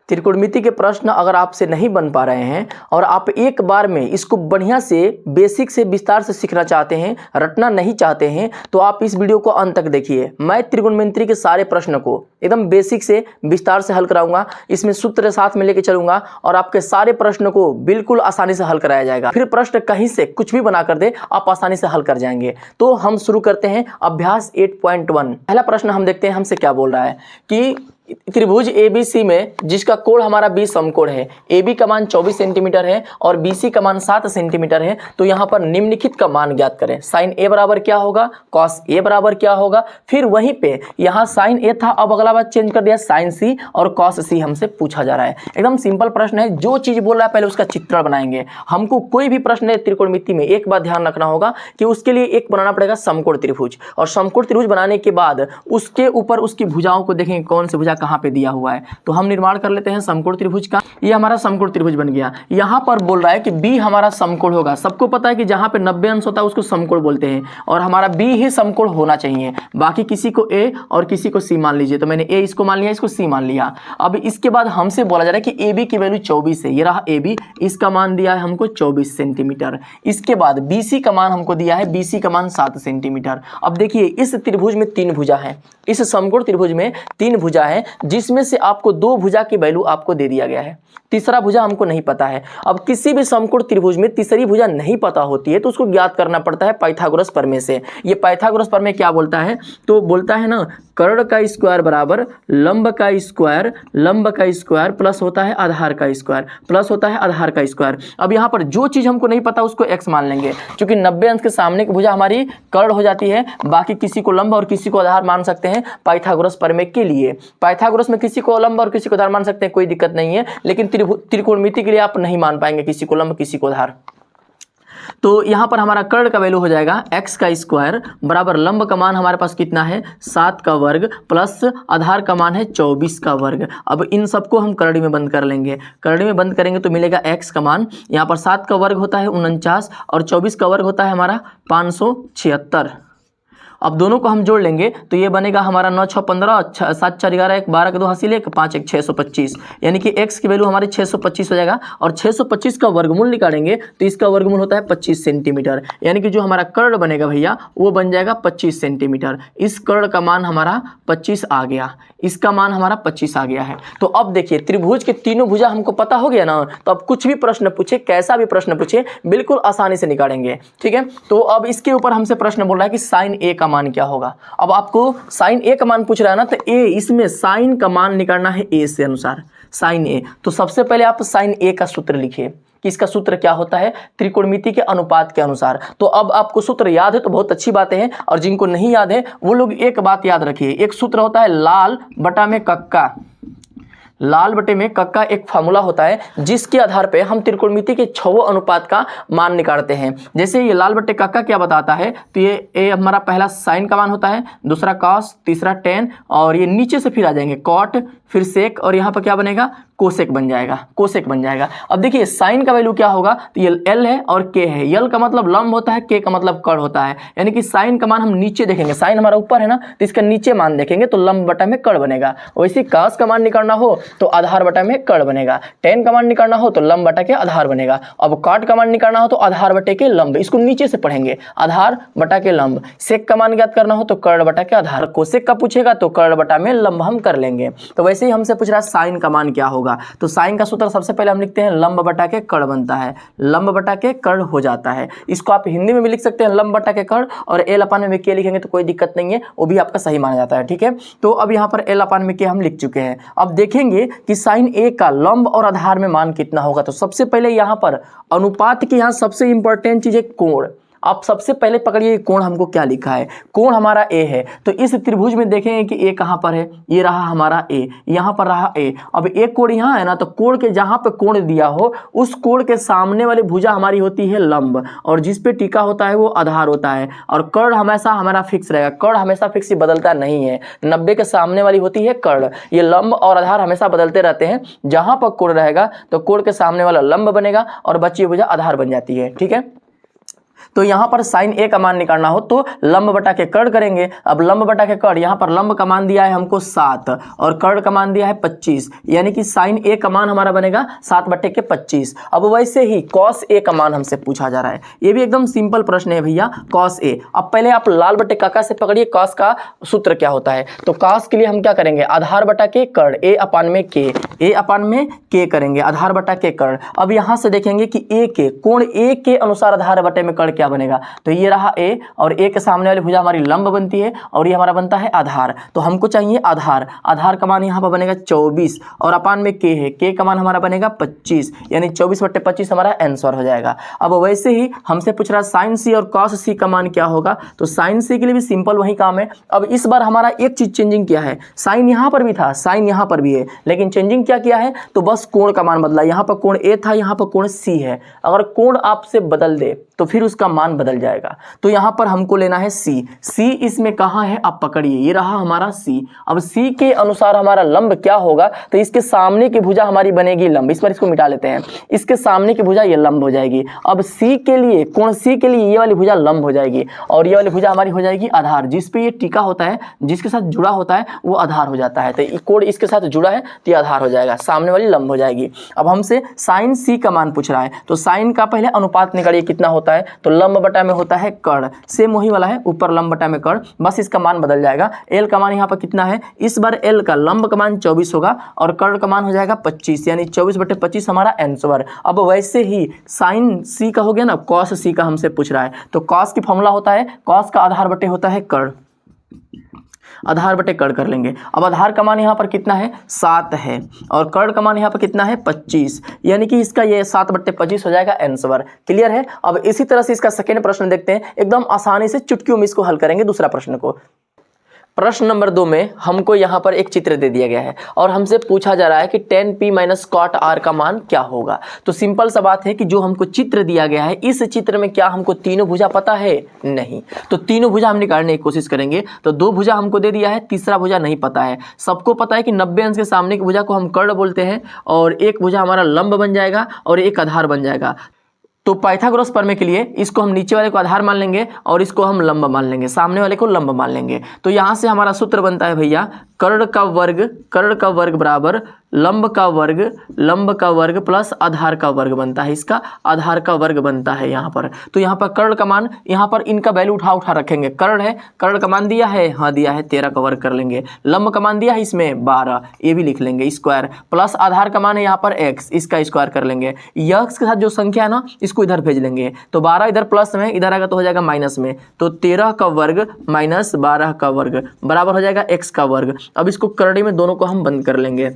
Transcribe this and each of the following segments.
त्रिकोणमिति के प्रश्न अगर आपसे नहीं बन पा रहे हैं और आप एक बार में इसको बढ़िया से बेसिक से विस्तार से सीखना चाहते हैं, रटना नहीं चाहते हैं, तो आप इस वीडियो को अंत तक देखिए। मैं त्रिकोणमिति के सारे प्रश्न को एकदम बेसिक से विस्तार से हल कराऊंगा, इसमें सूत्र साथ में लेके चलूंगा और आपके सारे प्रश्न को बिल्कुल आसानी से हल कराया जाएगा। फिर प्रश्न कहीं से कुछ भी बना कर दे, आप आसानी से हल कर जाएंगे। तो हम शुरू करते हैं अभ्यास 8.1। पहला प्रश्न हम देखते हैं हमसे क्या बोल रहा है कि त्रिभुज ABC में जिसका कोण हमारा 20 समकोण है, AB का मान 24 सेंटीमीटर है और BC का मान 7 सेंटीमीटर है, तो यहाँ पर निम्नलिखित का मान ज्ञात करें। साइन A बराबर क्या होगा, कॉस A बराबर क्या होगा। फिर वहीं पे यहाँ साइन A था, अब अगला बात चेंज कर दिया साइन C और कॉस C हमसे पूछा जा रहा है। एकदम सिंपल प्रश्न है, जो चीज बोल रहा है पहले उसका चित्रण बनाएंगे। हमको कोई भी प्रश्न है त्रिकोणमिति में एक बात ध्यान रखना होगा कि उसके लिए एक बनाना पड़ेगा समकोण त्रिभुज, और समकोण त्रिभुज बनाने के बाद उसके ऊपर उसकी भुजाओं को देखेंगे कौन सी भुजा कहाँ पे दिया हुआ है। तो हम निर्माण कर लेते हैं समकोण त्रिभुज का। ये हमारा समकोण त्रिभुज बन गया। यहाँ पर बोल रहा है कि B हमारा समकोण होगा। सबको पता है कि जहाँ पे 90 अंश होता है उसको समकोण बोलते हैं, और हमारा B ही समकोण होना चाहिए। बाकी किसी को A और किसी को C मान लीजिए। तो मैंने A इसको मान लिया, इसको C मान लिया। अब इसके बाद हमसे बोला जा रहा है कि AB की वैल्यू 24 है। ये रहा AB, इसका मान दिया है हमको 24 सेंटीमीटर। इसके बाद BC का मान हमको दिया है, BC का मान 7 सेंटीमीटर। अब देखिए इस त्रिभुज में 3 भुजा है, इस समकोण त्रिभुज में 3 भुजा है, जिसमें से आपको 2 भुजा की वैल्यू आपको दे दिया गया है, तीसरा भुजा हमको नहीं पता है। अब किसी भी समकोण त्रिभुज में तीसरी भुजा नहीं पता होती है तो उसको ज्ञात करना पड़ता है पाइथागोरस प्रमेय से। ये पाइथागोरस प्रमेय क्या बोलता है, तो बोलता है ना कर्ण का स्क्वायर बराबर लंब का स्क्वायर, लंब का स्क्वायर प्लस होता है आधार का स्क्वायर, प्लस होता है आधार का स्क्वायर। अब यहाँ पर जो चीज हमको नहीं पता उसको x मान लेंगे, क्योंकि 90 अंश के सामने की भुजा हमारी कर्ण हो जाती है। बाकी किसी को लंब और किसी को आधार मान सकते हैं पाइथागोरस प्रमेय के लिए। पाइथागोरस में किसी को लंब और किसी को आधार मान सकते हैं, कोई दिक्कत नहीं है, लेकिन त्रिकोणमिति के लिए आप नहीं मान पाएंगे किसी को लंब किसी को आधार। तो यहाँ पर हमारा कर्ण का वैल्यू हो जाएगा x का स्क्वायर बराबर लंब का मान हमारे पास कितना है 7 का वर्ग प्लस आधार का मान है 24 का वर्ग। अब इन सबको हम करड़ी में बंद कर लेंगे, करड़ी में बंद करेंगे तो मिलेगा x का मान, यहाँ पर 7 का वर्ग होता है 49 और 24 का वर्ग होता है हमारा 576। अब दोनों को हम जोड़ लेंगे तो ये बनेगा हमारा 9 6 15, 7 4 11, 1 12 के 2 हासिल 1 5 1 625, यानी कि x की वैल्यू हमारी 625 हो जाएगा। और 625 का वर्गमूल निकालेंगे तो इसका वर्गमूल होता है 25 सेंटीमीटर, यानी कि जो हमारा कर्ण बनेगा भैया वो बन जाएगा 25 सेंटीमीटर। इस कर्ण का मान हमारा 25 आ गया, इसका मान हमारा 25 आ गया है। तो अब देखिए त्रिभुज के तीनों भुजा हमको पता हो गया ना, तो अब कुछ भी प्रश्न पूछे, कैसा भी प्रश्न पूछे, बिल्कुल आसानी से निकालेंगे। ठीक है, तो अब इसके ऊपर हमसे प्रश्न बोल रहा है कि साइन A का मान क्या होगा। अब आपको साइन A का मान पूछ रहा है ना, तो A इसमें साइन का मान निकालना है A से अनुसार, साइन A। तो सबसे पहले आप साइन A का सूत्र लिखिए कि इसका सूत्र क्या होता है त्रिकोणमिति के अनुपात के अनुसार। तो अब आपको सूत्र याद है तो बहुत अच्छी बातें हैं, और जिनको नहीं याद है वो लोग एक बात याद रखिए, एक सूत्र होता है लाल बटा में कक्का, लाल बटे में कक्का एक फार्मूला होता है जिसके आधार पे हम त्रिकोणमिति के 6 अनुपात का मान निकालते हैं। जैसे ये लाल बटे कक्का क्या बताता है, तो ये हमारा पहला साइन का मान होता है, दूसरा कॉस, तीसरा टेन, और ये नीचे से फिर आ जाएंगे कॉट, फिर सेक, और यहाँ पर क्या बनेगा कोसेक बन जाएगा, कोसेक बन जाएगा। अब देखिए साइन का वैल्यू क्या होगा, तो ये L है और K है। L का मतलब लंब होता है, K का मतलब कर्ण होता है, यानी कि साइन का मान हम नीचे देखेंगे, साइन हमारा ऊपर है ना तो इसका नीचे मान देखेंगे तो लंब बटा में कर्ण बनेगा। वैसे कॉस का मान निकालना हो तो आधार बटा में कर्ण बनेगा, टेन का मान निकालना हो तो लंब बटा के आधार बनेगा। अब कॉट का मान निकालना हो तो आधार बटे के लंब, इसको नीचे से पढ़ेंगे आधार बटा के लंब। सेक का मान ज्ञात करना हो तो कर्ण बटा के आधार, कोसेक का पूछेगा तो कर्ण बटा में लंब हम कर लेंगे। तो वैसे ही हमसे पूछ रहा है साइन का मान क्या होगा, तो साइन का सूत्र सबसे पहले हम लिखते हैं लंब बटा के कर्ण बनता है, लंब बटा के कर्ण हो जाता है। इसको आप हिंदी में भी लिख सकते हैं लंब बटा के कर्ण, और एल अपान में के लिखेंगे तो कोई दिक्कत नहीं है, वो भी आपका सही माना जाता है। ठीक है, तो अब यहाँ पर एल अपान में के हम लिख चुके हैं। अब देखेंगे कि साइन A का लंब और आधार में मान कितना होगा। तो सबसे पहले यहाँ पर अनुपात की यहाँ सबसे इंपॉर्टेंट चीज है कोण। आप सबसे पहले पकड़िए कोण हमको क्या लिखा है, कोण हमारा A है। तो इस त्रिभुज में देखेंगे कि A कहाँ पर है, ये रहा हमारा A, यहाँ पर रहा A। अब एक कोण यहाँ है ना, तो कोण के जहाँ पे कोण दिया हो उस कोण के सामने वाली भुजा हमारी होती है लंब, और जिस पे टीका होता है वो आधार होता है। और कर्ण हमेशा हमारा फिक्स रहेगा, कर्ण हमेशा फिक्स ही बदलता नहीं है। 90 के सामने वाली होती है कर्ण, ये लंब और आधार हमेशा बदलते रहते हैं। जहाँ पर कोण रहेगा तो कोण के सामने वाला लंब बनेगा और बची भुजा आधार बन जाती है। ठीक है, तो यहाँ पर साइन ए का मान निकालना हो तो लंब बटा के कर्ण करेंगे। अब लंब बटा के कर्ण, यहाँ पर लंब का मान दिया है हमको 7 और कर्ण का मान दिया है 25, यानी कि साइन ए का मान हमारा बनेगा 7/25। अब वैसे ही कॉस ए का मान हमसे पूछा जा रहा है, ये भी एकदम सिंपल प्रश्न है भैया, कॉस ए। अब पहले आप लाल बटे काका से पकड़िए कॉस का सूत्र क्या होता है। तो कॉस के लिए हम क्या करेंगे, आधार बटा के कर्ण, ए अपान में के करेंगे, आधार बटा के कर्ण। अब यहाँ से देखेंगे कि ए के कोण ए के अनुसार आधार बटे में कर्ण क्या बनेगा, तो ये रहा ए और ए के सामने वाली भुजा हमारी लंब बनती है और ये हमारा बनता है आधार। तो हमको चाहिए आधार, आधार का मान यहाँ पर बनेगा 24 और अपान में के है, के का मान हमारा बनेगा 25, यानी 24/25 हमारा आंसर हो जाएगा। अब वैसे ही हमसे पूछ रहा है साइन सी और कॉस सी का मान क्या होगा, तो साइन सी के लिए भी सिंपल वही काम है। अब इस बार हमारा एक चीज चेंजिंग किया है, साइन यहाँ पर भी था, साइन यहाँ पर भी है, लेकिन चेंजिंग क्या किया है, तो बस कोण का मान बदला। यहाँ पर कोण ए था, यहाँ पर कोण सी है। अगर कोण आपसे बदल दे तो फिर उसका मान बदल जाएगा। तो यहाँ पर हमको लेना है सी, सी इसमें कहाँ है आप पकड़िए, ये रहा हमारा सी। अब सी के अनुसार हमारा लंब क्या होगा, तो इसके सामने की भुजा हमारी बनेगी लंब, इस बार इसको मिटा लेते हैं, इसके सामने की भुजा ये लंब हो जाएगी। अब सी के लिए, कोण सी के लिए ये वाली भुजा लंब हो जाएगी और ये वाली भुजा हमारी हो जाएगी आधार, जिस पे ये टीका होता है, जिसके साथ जुड़ा होता है वो आधार हो जाता है। तो कोण इसके साथ जुड़ा है तो ये आधार हो जाएगा, सामने वाली लंब हो जाएगी। अब हमसे साइन सी का मान पूछ रहा है, तो साइन का पहले अनुपात निकालिए कितना होता है, तो लंब बटा में होता है कर्ण, सेम वही वाला है, ऊपर लंब बटा में कर्ण, बस इसका मान बदल जाएगा। एल का मान यहाँ पर कितना है, इस बार एल का लंब का मान 24 होगा और कर्ण का मान हो जाएगा 25, यानी 24/25 हमारा आंसर। अब वैसे ही साइन सी का हो गया ना, कॉस सी का हमसे पूछ रहा है, तो कॉस की फॉर्मूला होता है, कॉस का आधार बटे होता है कर्ण, आधार बटे कर्ण कर लेंगे। अब आधार का मान यहाँ पर कितना है 7 है और कर्ण का मान यहाँ पर कितना है 25, यानी कि इसका ये 7/25 हो जाएगा आंसर। क्लियर है। अब इसी तरह से इसका सेकेंड प्रश्न देखते हैं, एकदम आसानी से चुटकियों में इसको हल करेंगे दूसरा प्रश्न को। प्रश्न नंबर 2 में हमको यहाँ पर एक चित्र दे दिया गया है और हमसे पूछा जा रहा है कि tan p minus cot r का मान क्या होगा। तो सिंपल सा बात है कि जो हमको चित्र दिया गया है, इस चित्र में क्या हमको तीनों भुजा पता है, नहीं। तो तीनों भुजा हम निकालने की कोशिश करेंगे। तो 2 भुजा हमको दे दिया है, तीसरा भुजा नहीं पता है। सबको पता है कि 90 अंश के सामने की भुजा को हम कर्ण बोलते हैं और एक भुजा हमारा लंब बन जाएगा और एक आधार बन जाएगा। तो पाइथागोरस प्रमेय के लिए इसको हम नीचे वाले को आधार मान लेंगे और इसको हम लंब मान लेंगे, सामने वाले को लंब मान लेंगे। तो यहाँ से हमारा सूत्र बनता है भैया, कर्ण का वर्ग बराबर लंब का वर्ग प्लस आधार का वर्ग बनता है, इसका आधार का वर्ग बनता है यहाँ पर। तो यहाँ पर कर्ण का मान, यहाँ पर इनका वैल्यू उठा रखेंगे। कर्ण है, कर्ण का मान दिया है, हाँ दिया है, 13 का वर्ग कर लेंगे। लंब का मान दिया है इसमें 12, ये भी लिख लेंगे स्क्वायर, प्लस आधार का मान है यहाँ पर x, इसका स्क्वायर कर लेंगे। x के साथ जो संख्या है ना, इसको इधर भेज लेंगे। तो 12 इधर प्लस में, इधर आएगा तो हो जाएगा माइनस में। तो 13 का वर्ग माइनस 12 का वर्ग बराबर हो जाएगा x का वर्ग। अब इसको करड़ी में दोनों को हम बंद कर लेंगे।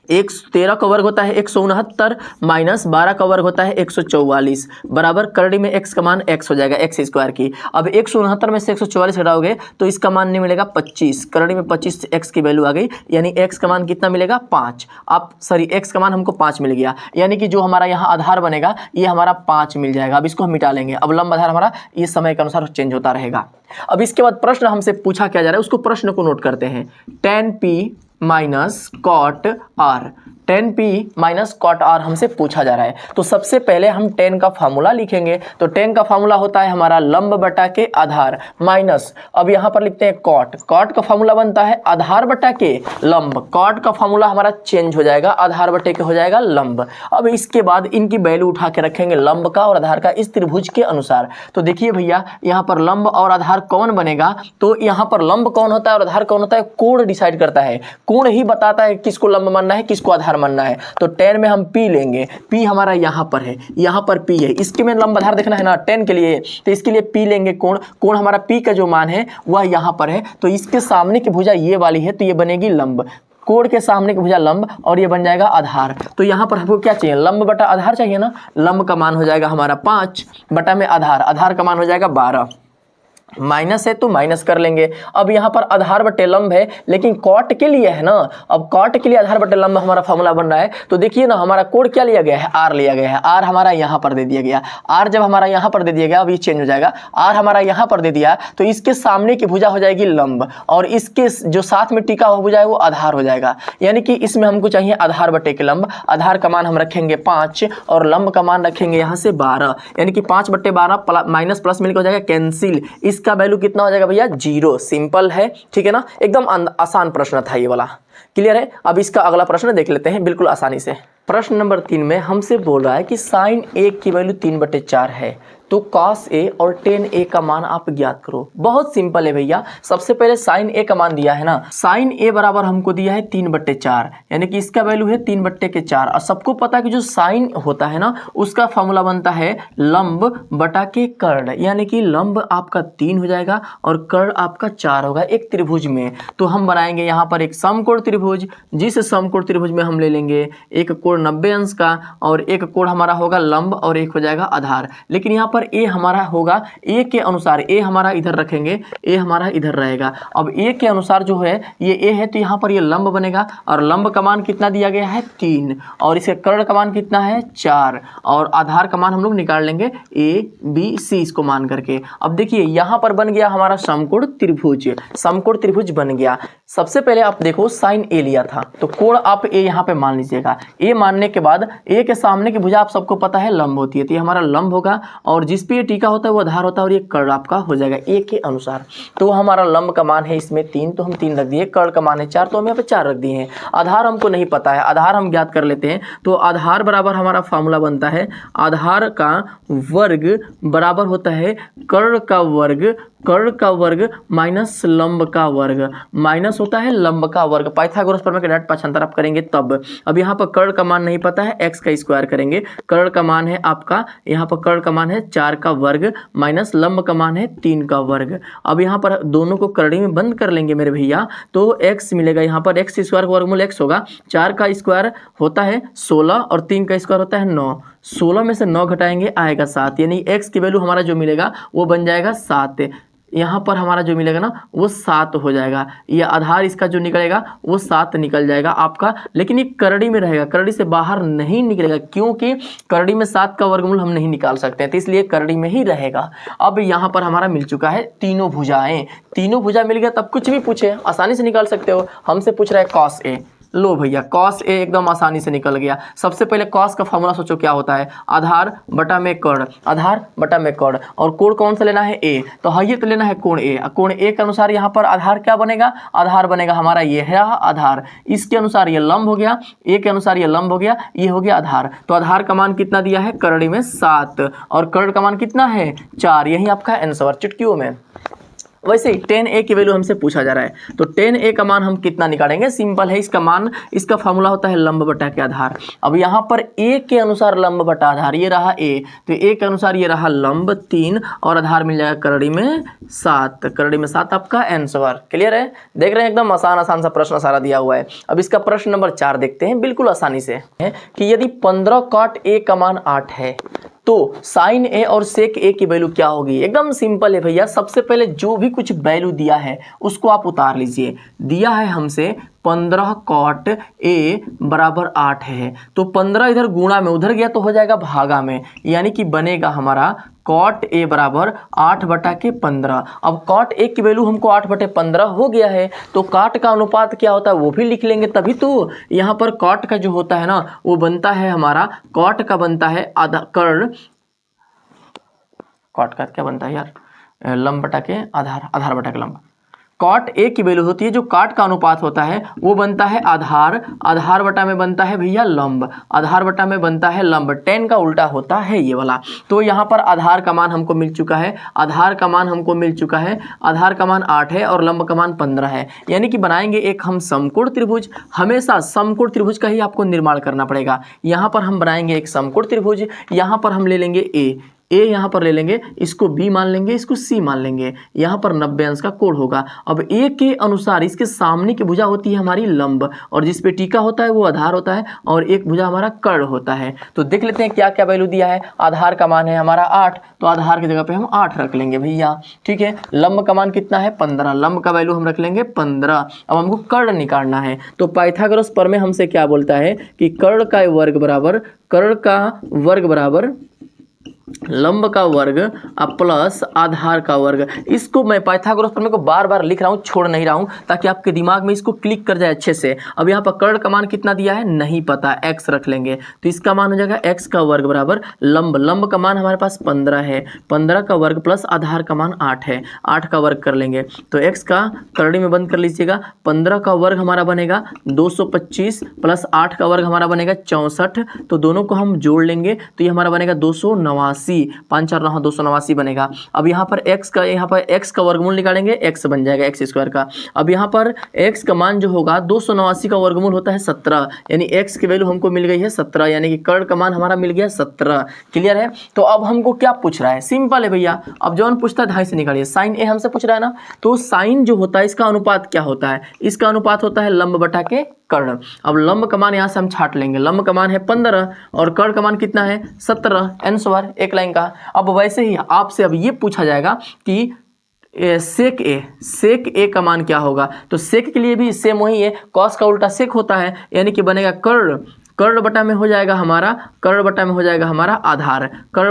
13 का वर्ग होता है 169 माइनस 12 का वर्ग होता है 144 बराबर करड़ी में x का मान x हो जाएगा, x स्क्वायर की। अब 169 में से 144 घटाओगे तो इसका मान नहीं मिलेगा 25, करड़ी में 25 x की वैल्यू आ गई, यानी x का मान कितना मिलेगा 5। अब सॉरी x का मान हमको 5 मिल गया, यानी कि जो हमारा यहाँ आधार बनेगा ये हमारा 5 मिल जाएगा। अब इसको हम मिटा लेंगे। अब लंब आधार हमारा ये समय के अनुसार चेंज होता रहेगा। अब इसके बाद प्रश्न हमसे पूछा क्या जा रहा है, उसको प्रश्न को नोट करते हैं। tan p minus cot R, tan p minus cot R हमसे पूछा जा रहा है। तो सबसे पहले हम tan का फार्मूला लिखेंगे। तो tan का फार्मूला होता है हमारा लंब बटा के आधार माइनस, अब यहाँ पर लिखते हैं कॉट, कॉट का फार्मूला बनता है आधार बटा के लंब, कॉट का फार्मूला हमारा चेंज हो जाएगा, आधार बटे के हो जाएगा लंब। अब इसके बाद इनकी वैल्यू उठा के रखेंगे लंब का और आधार का इस त्रिभुज के अनुसार। तो देखिए भैया यहाँ पर लंब और आधार कौन बनेगा, तो यहाँ पर लंब कौन होता है और आधार कौन होता है, कोण डिसाइड करता है, कोण ही बताता है किसको लंब मानना है किसको आधार मानना है। तो tan में हम p लेंगे, p हमारा यहाँ पर है, यहाँ पर p है, इसके में लंब आधार देखना है ना tan के लिए, तो इसके लिए p लेंगे। कोण, कोण हमारा p का जो मान है वह यहाँ पर है, तो इसके सामने की भुजा ये वाली है तो ये बनेगी लंब, कोण के सामने की भुजा लंब और ये बन जाएगा आधार। तो यहाँ पर हमको क्या चाहिए, लंब बटा आधार चाहिए ना। लंब का मान हो जाएगा हमारा 5 बटा में आधार, आधार का मान हो जाएगा 12। माइनस है तो माइनस कर लेंगे। अब यहाँ पर आधार बटे लंब है, लेकिन कॉट के लिए है ना। अब कॉट के लिए आधार बटे लंब हमारा फॉर्मूला बन रहा है, तो देखिए ना हमारा कोड क्या लिया गया है, आर लिया गया है। आर हमारा यहाँ पर दे दिया गया, आर जब हमारा यहाँ पर दे दिया गया, अब ये चेंज हो जाएगा। आर हमारा यहाँ पर दे दिया तो इसके सामने की भुजा हो जाएगी लंब, और इसके जो साथ में टिका हुआ भुजा है वो आधार हो जाएगा। यानी कि इसमें हमको चाहिए आधार बटे के लंब। आधार का मान हम रखेंगे 5 और लंब का मान रखेंगे यहाँ से 12, यानी कि 5 बटे 12 माइनस प्लस मिलकर हो जाएगा कैंसिल। इसका वैल्यू कितना हो जाएगा भैया, 0। सिंपल है, ठीक है ना, एकदम आसान प्रश्न था ये वाला। क्लियर है। अब इसका अगला प्रश्न देख लेते हैं बिल्कुल आसानी से। प्रश्न नंबर 3 में हमसे बोल रहा है कि साइन ए की वैल्यू 3/4 है, तो कॉस ए और टेन ए का मान आप ज्ञात करो। बहुत सिंपल है भैया। सबसे पहले साइन ए का मान दिया है ना, साइन ए बराबर हमको दिया है 3/4, यानी कि इसका वैल्यू है 3/4। और सबको पता है कि जो साइन होता है ना उसका फॉर्मूला बनता है लंब बटा के कर्ण, यानी कि लंब आपका 3 हो जाएगा और कर्ण आपका 4 होगा एक त्रिभुज में। तो हम बनाएंगे यहाँ पर एक समकोण त्रिभुज, जिस समकोण त्रिभुज में हम ले लेंगे एक कोण 90 अंश का, और एक कोण हमारा होगा लंब और एक हो जाएगा आधार। लेकिन यहाँ पर ए हमारा होगा, ए के अनुसार ए हमारा इधर रखेंगे, ए हमारा इधर रहेगा। अब ए के अनुसार जो है ये ए है, तो यहाँ पर ये लंब बनेगा, और लंब का मान कितना दिया गया है 3, और इसके कर्ण का मान कितना है 4, और आधार का मान हम लोग निकाल लेंगे ए बी सी इसको मान करके। अब देखिए यहाँ पर बन गया हमारा समकोण त्रिभुज, समकोण त्रिभुज बन गया। सबसे पहले आप देखो साइन ए लिया था, तो कोण आप ए यहाँ पे मान लीजिएगा। ए मानने के बाद ए के सामने की भुजा आप सबको पता है लंब होती है, तो ये हमारा लंब होगा, और जिस पे ये टीका होता है वो आधार होता है, और ये कर्ण आपका हो जाएगा ए के अनुसार। तो हमारा लंब का मान है इसमें 3, तो हम 3 रख दिए। कर्ण का मान है 4, तो हम यहाँ पे 4 रख दिए हैं। आधार हमको नहीं पता है, आधार हम ज्ञात कर लेते हैं। तो आधार बराबर हमारा फॉर्मूला बनता है आधार का वर्ग बराबर होता है कर्ण का वर्ग, कर्ण का वर्ग माइनस लंब का वर्ग, माइनस होता है लंब का वर्ग। पाइथागोरस प्रमेय के डायरेक्ट पक्षांतर आप करेंगे तब। अब यहाँ पर कर्ण का मान नहीं पता है, x का स्क्वायर करेंगे। कर्ण का मान है आपका, यहाँ पर कर्ण का मान है 4 का वर्ग माइनस लंब का मान है 3 का वर्ग। अब यहाँ पर दोनों को करड़ी में बंद कर लेंगे मेरे भैया, तो x मिलेगा। यहाँ पर x स्क्वायर का वर्गमूल x होगा। 4 का स्क्वायर होता है 16 और 3 का स्क्वायर होता है 9। 16 में से 9 घटाएंगे आएगा 7, यानी x की वैल्यू हमारा जो मिलेगा वो बन जाएगा 7। यहाँ पर हमारा जो मिलेगा ना वो 7 हो जाएगा। ये आधार इसका जो निकलेगा वो 7 निकल जाएगा आपका, लेकिन ये करड़ी में रहेगा, करड़ी से बाहर नहीं निकलेगा, क्योंकि करड़ी में 7 का वर्गमूल हम नहीं निकाल सकते हैं, तो इसलिए करड़ी में ही रहेगा। अब यहाँ पर हमारा मिल चुका है तीनों भुजाएं, तीनों भुजा मिल गया, तब कुछ भी पूछे आसानी से निकाल सकते हो। हमसे पूछ रहा है कॉस ए, लो भैया कॉस ए एकदम आसानी से निकल गया। सबसे पहले कॉस का फॉर्मूला सोचो क्या होता है, आधार बटा में कर्ण, आधार बटा में कर्ण, और कोण कौन सा लेना है ए, तो हाइए तो लेना है कोण ए। कोण ए के अनुसार यहाँ पर आधार क्या बनेगा, आधार बनेगा हमारा ये है आधार, इसके अनुसार ये लंब हो गया, ए के अनुसार ये लंब हो गया, ये हो गया आधार। तो आधार का मान कितना दिया है करड़ी में 7, और कर्ण का मान कितना है 4, यही आपका आंसर चुटकियों में। वैसे ही tan a की वैल्यू हमसे पूछा जा रहा है, तो tan a का मान हम कितना निकालेंगे, सिंपल है, इसका मान, इसका फॉर्मूला होता है लंब बटा के आधार। अब यहाँ पर a के अनुसार लंब बटा आधार, ये रहा a, तो a के अनुसार ये रहा लंब 3 और आधार मिल जाएगा करड़ी में 7, करड़ी में 7 आपका आंसर। क्लियर है, देख रहे हैं एकदम आसान आसान सा प्रश्न सारा दिया हुआ है। अब इसका प्रश्न नंबर 4 देखते हैं बिल्कुल आसानी से, है कि यदि 15 cot a का मान 8 है तो साइन ए और सेक ए की वैल्यू क्या होगी। एकदम सिंपल है भैया, सबसे पहले जो भी कुछ वैल्यू दिया है उसको आप उतार लीजिए। दिया है हमसे 15 cot ए बराबर 8 है, तो 15 इधर गुणा में उधर गया तो हो जाएगा भागा में, यानी कि बनेगा हमारा cot ए बराबर 8 बटा के 15। अब cot ए की वैल्यू हमको 8 बटे 15 हो गया है, तो cot का अनुपात क्या होता है वो भी लिख लेंगे, तभी तो यहाँ पर cot का जो होता है ना वो बनता है हमारा, cot का बनता है आधा कर्ण, cot का क्या बनता है यार, लंब बटा के आधार, आधार बटा के लंब। cot ए की वैल्यू होती है, जो cot का अनुपात होता है वो बनता है आधार, आधार बटा में बनता है भैया लंब, आधार बटा में बनता है लंब, tan का उल्टा होता है ये वाला। तो यहाँ पर आधार का मान हमको मिल चुका है, आधार का मान हमको मिल चुका है, आधार का मान 8 है और लंब का मान 15 है, यानी कि बनाएंगे एक हम समकोण त्रिभुज। हमेशा समकोण त्रिभुज का ही आपको निर्माण करना पड़ेगा। यहाँ पर हम बनाएंगे एक समकोण त्रिभुज, यहाँ पर हम ले लेंगे ए यहाँ पर ले लेंगे, इसको बी मान लेंगे, इसको सी मान लेंगे, यहाँ पर 90 अंश का कोण होगा। अब ए के अनुसार इसके सामने की भुजा होती है हमारी लंब, और जिस पे टीका होता है वो आधार होता है, और एक भुजा हमारा कर्ण होता है। तो देख लेते हैं क्या क्या वैल्यू दिया है। आधार का मान है हमारा 8, तो आधार की जगह पे हम 8 रख लेंगे भैया, ठीक है। लंब का मान कितना है 15, लंब का वैल्यू हम रख लेंगे 15। अब हमको कर्ण निकालना है, तो पाइथागोरस प्रमेय हमसे क्या बोलता है कि कर्ण का वर्ग बराबर लंब का वर्ग प्लस आधार का वर्ग। इसको मैं पाइथागोरस प्रमेय को बार बार लिख रहा हूँ, छोड़ नहीं रहा हूँ, ताकि आपके दिमाग में इसको क्लिक कर जाए अच्छे से। अब यहाँ पर कर्ण का मान कितना दिया है नहीं पता, x रख लेंगे, तो इसका मान हो जाएगा x का वर्ग बराबर लंब का मान हमारे पास 15 है, 15 का वर्ग प्लस आधार का मान 8 है, 8 का वर्ग कर लेंगे, तो x का करड़ी में बंद कर लीजिएगा। 15 का वर्ग हमारा बनेगा 225 प्लस 8 का वर्ग हमारा बनेगा 64, तो दोनों को हम जोड़ लेंगे तो ये हमारा बनेगा 289, 5 4 9 289 बनेगा। अब यहाँ पर x का वर्गमूल निकालेंगे, x बन जाएगा x स्क्वायर का। अब यहाँ पर x का मान जो होगा 289 का वर्गमूल होता है 17, यानी x की वैल्यू हमको मिल गई है 17, यानी कि कर्ण का मान हमारा मिल गया 17। क्लियर है। तो अब हमको क्या पूछ रहा है, सिंपल है भैया। अब जौन पूछता है ढाई से निकालिए, साइन ए हमसे पूछ रहा है ना, तो साइन जो होता है इसका अनुपात क्या होता है, इसका अनुपात होता है लंब बटा के कर्ण। अब लंब का मान यहाँ से हम छाट लेंगे, लंब का मान है 15 और कर्ण का मान कितना है 17, n² एक लाइन का। अब वैसे ही आपसे अब ये पूछा जाएगा कि सेक ए का मान क्या होगा, तो सेक के लिए भी सेम वही है, कॉस का उल्टा सेक होता है, यानी कि बनेगा कर्ण बटा में हो जाएगा हमारा आधार, कर्ण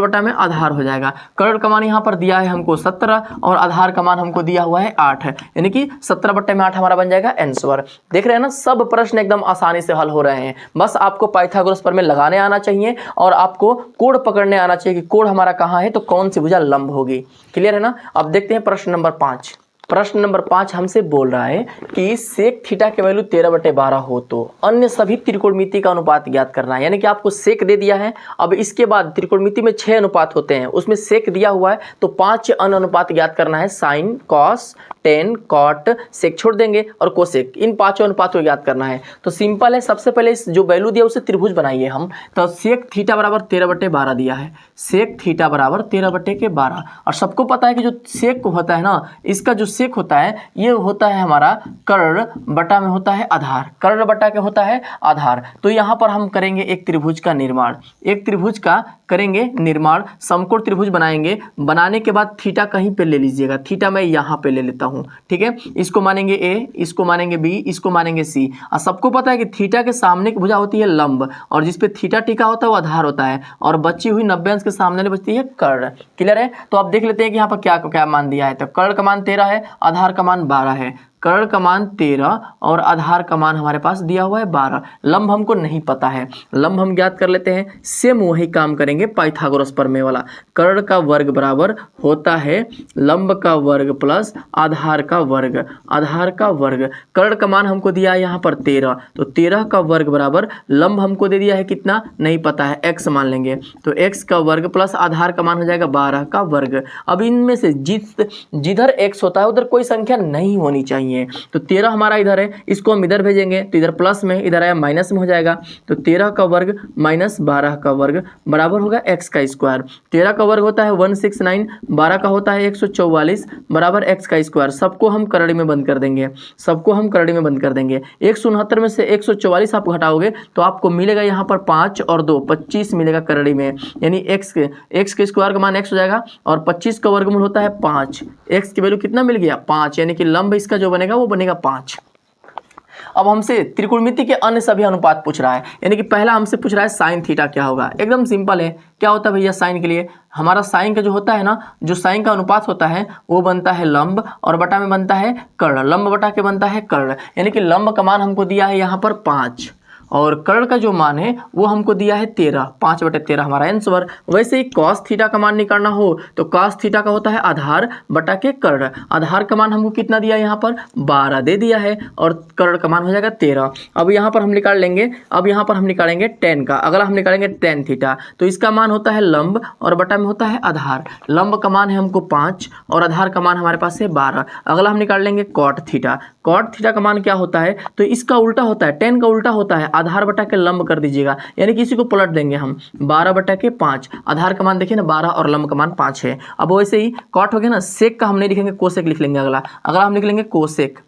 बटा में आधार हो जाएगा। कर्ण का मान यहाँ पर दिया है हमको 17 और आधार का मान हमको दिया हुआ है 8, यानी कि 17 बटे में 8 हमारा बन जाएगा n²। देख रहे हैं ना, सब प्रश्न एकदम आसानी से हल हो रहे हैं। बस आपको पाइथागोरस प्रमेय लगाने आना चाहिए और आपको कोण पकड़ने आना चाहिए कि कोण हमारा कहाँ है तो कौन सी भुजा लंब होगी। क्लियर है ना। अब देखते हैं प्रश्न नंबर 5। प्रश्न नंबर 5 हमसे बोल रहा है कि सेक थीटा के वैल्यू 13/12 हो तो अन्य सभी त्रिकोणमिति का अनुपात ज्ञात करना है। यानी कि आपको सेक दे दिया है, अब इसके बाद त्रिकोणमिति में 6 अनुपात होते हैं, उसमें सेक दिया हुआ है तो 5 अन्य अनुपात ज्ञात करना है। साइन, कॉस, टेन, कॉट, सेक छोड़ देंगे और कोसेक, इन 5 अनुपातों को ज्ञात करना है। तो सिंपल है, सबसे पहले इस जो वैल्यू दिया उसे त्रिभुज बनाइए हम। तो सेक थीटा बराबर 13/12 दिया है, सेक थीटा बराबर 13/12। और सबको पता है कि जो सेक होता है ना, इसका जो सेक होता है ये होता है हमारा कर्ण बटा में होता है आधार, कर्ण बटा के होता है आधार। तो यहाँ पर हम करेंगे एक त्रिभुज का निर्माण, एक त्रिभुज का करेंगे निर्माण, समकोण त्रिभुज बनाएंगे। बनाने के बाद थीटा कहीं पे ले लीजिएगा, थीटा मैं यहाँ पे ले लेता हूँ, ठीक है। इसको मानेंगे ए, इसको मानेंगे बी, इसको मानेंगे सी। और सबको पता है कि थीटा के सामने की भुजा होती है लंब, और जिसपे थीटा टिका होता है वो आधार होता है, और बची हुई 90 अंश के सामने बचती है कर्ण। क्लियर है। तो आप देख लेते हैं कि यहाँ पर क्या क्या मान दिया है। तो कर्ण का मान 13 है, आधार का मान 12 है, कर्ण का मान 13 और आधार का मान हमारे पास दिया हुआ है 12। लंब हमको नहीं पता है, लंब हम ज्ञात कर लेते हैं। सेम वही काम करेंगे पाइथागोरस प्रमेय वाला। कर्ण का वर्ग बराबर होता है लंब का वर्ग प्लस आधार का वर्ग, आधार का वर्ग। कर्ण का मान हमको दिया है यहाँ पर 13, तो 13 का वर्ग बराबर लंब हमको दे दिया है कितना नहीं पता है, x मान लेंगे, तो x का वर्ग प्लस आधार का मान हो जाएगा 12 का वर्ग। अब इनमें से जिधर x होता है उधर कोई संख्या नहीं होनी चाहिए। तो 13 हमारा इधर है, इसको हम इधर भेजेंगे तो इधर प्लस में, इधर आया माइनस में हो जाएगा। तो 13 का वर्ग माइनस 12 का वर्ग बराबर होगा x का स्क्वायर। 13 का वर्ग होता है 169, 12 का होता है 144 बराबर x का स्क्वायर। सबको हम करड़ी में बंद कर देंगे, सबको हम करड़ी में बंद कर देंगे। 169 में से 144 आप घटाओगे तो आपको मिलेगा यहाँ पर 5 और 2 25 मिलेगा करड़ी में, यानी x के स्क्वायर का मान x हो जाएगा और 25 का वर्गमूल होता है 5। x की वैल्यू कितना मिल गया 5, यानी कि लंब इसका जो बनेगा वो बनेगा 5। अब हमसे त्रिकोणमिति के अन्य सभी अनुपात पूछ रहा है, यानी कि पहला हमसे पूछ रहा है साइन थीटा क्या होगा। एकदम सिंपल है, क्या होता है भैया साइन के लिए, हमारा साइन का जो होता है ना, जो साइन का अनुपात होता है वो बनता है लंब और बटा में बनता है कर्ण, लंब बटा के बनता है कर्ण। यानी कि लंब का मान हमको दिया है यहाँ पर 5 और कर्ण का जो मान है वो हमको दिया है 13, 5/13 हमारा आंसर। वैसे ही कॉस थीटा का मान निकालना हो तो कॉस थीटा का होता है आधार बटा के कर्ण। आधार का मान हमको कितना दिया है यहाँ पर 12 दे दिया है और कर्ण का मान हो जाएगा 13। अब यहाँ पर हम निकाल लेंगे, अब यहाँ पर हम निकालेंगे टेन का, अगला हम निकालेंगे टेन थीटा। तो इसका मान होता है लंब और बटा में होता है आधार। लंब का मान है हमको 5 और आधार का मान हमारे पास है 12। अगला हम निकाल लेंगे कॉट थीटा। कॉट थीटा का मान क्या होता है, तो इसका उल्टा होता है, टेन का उल्टा होता है, आधार बटा के लंब कर दीजिएगा, यानी कि इसी को पलट देंगे हम 12/5। आधार का मान देखिए ना 12 और लंब का मान 5 है। अब वैसे ही कॉट हो गया ना, सेक का हम नहीं लिखेंगे, कोसेक लिख लेंगे। अगला हम लिख लेंगे कोसेक।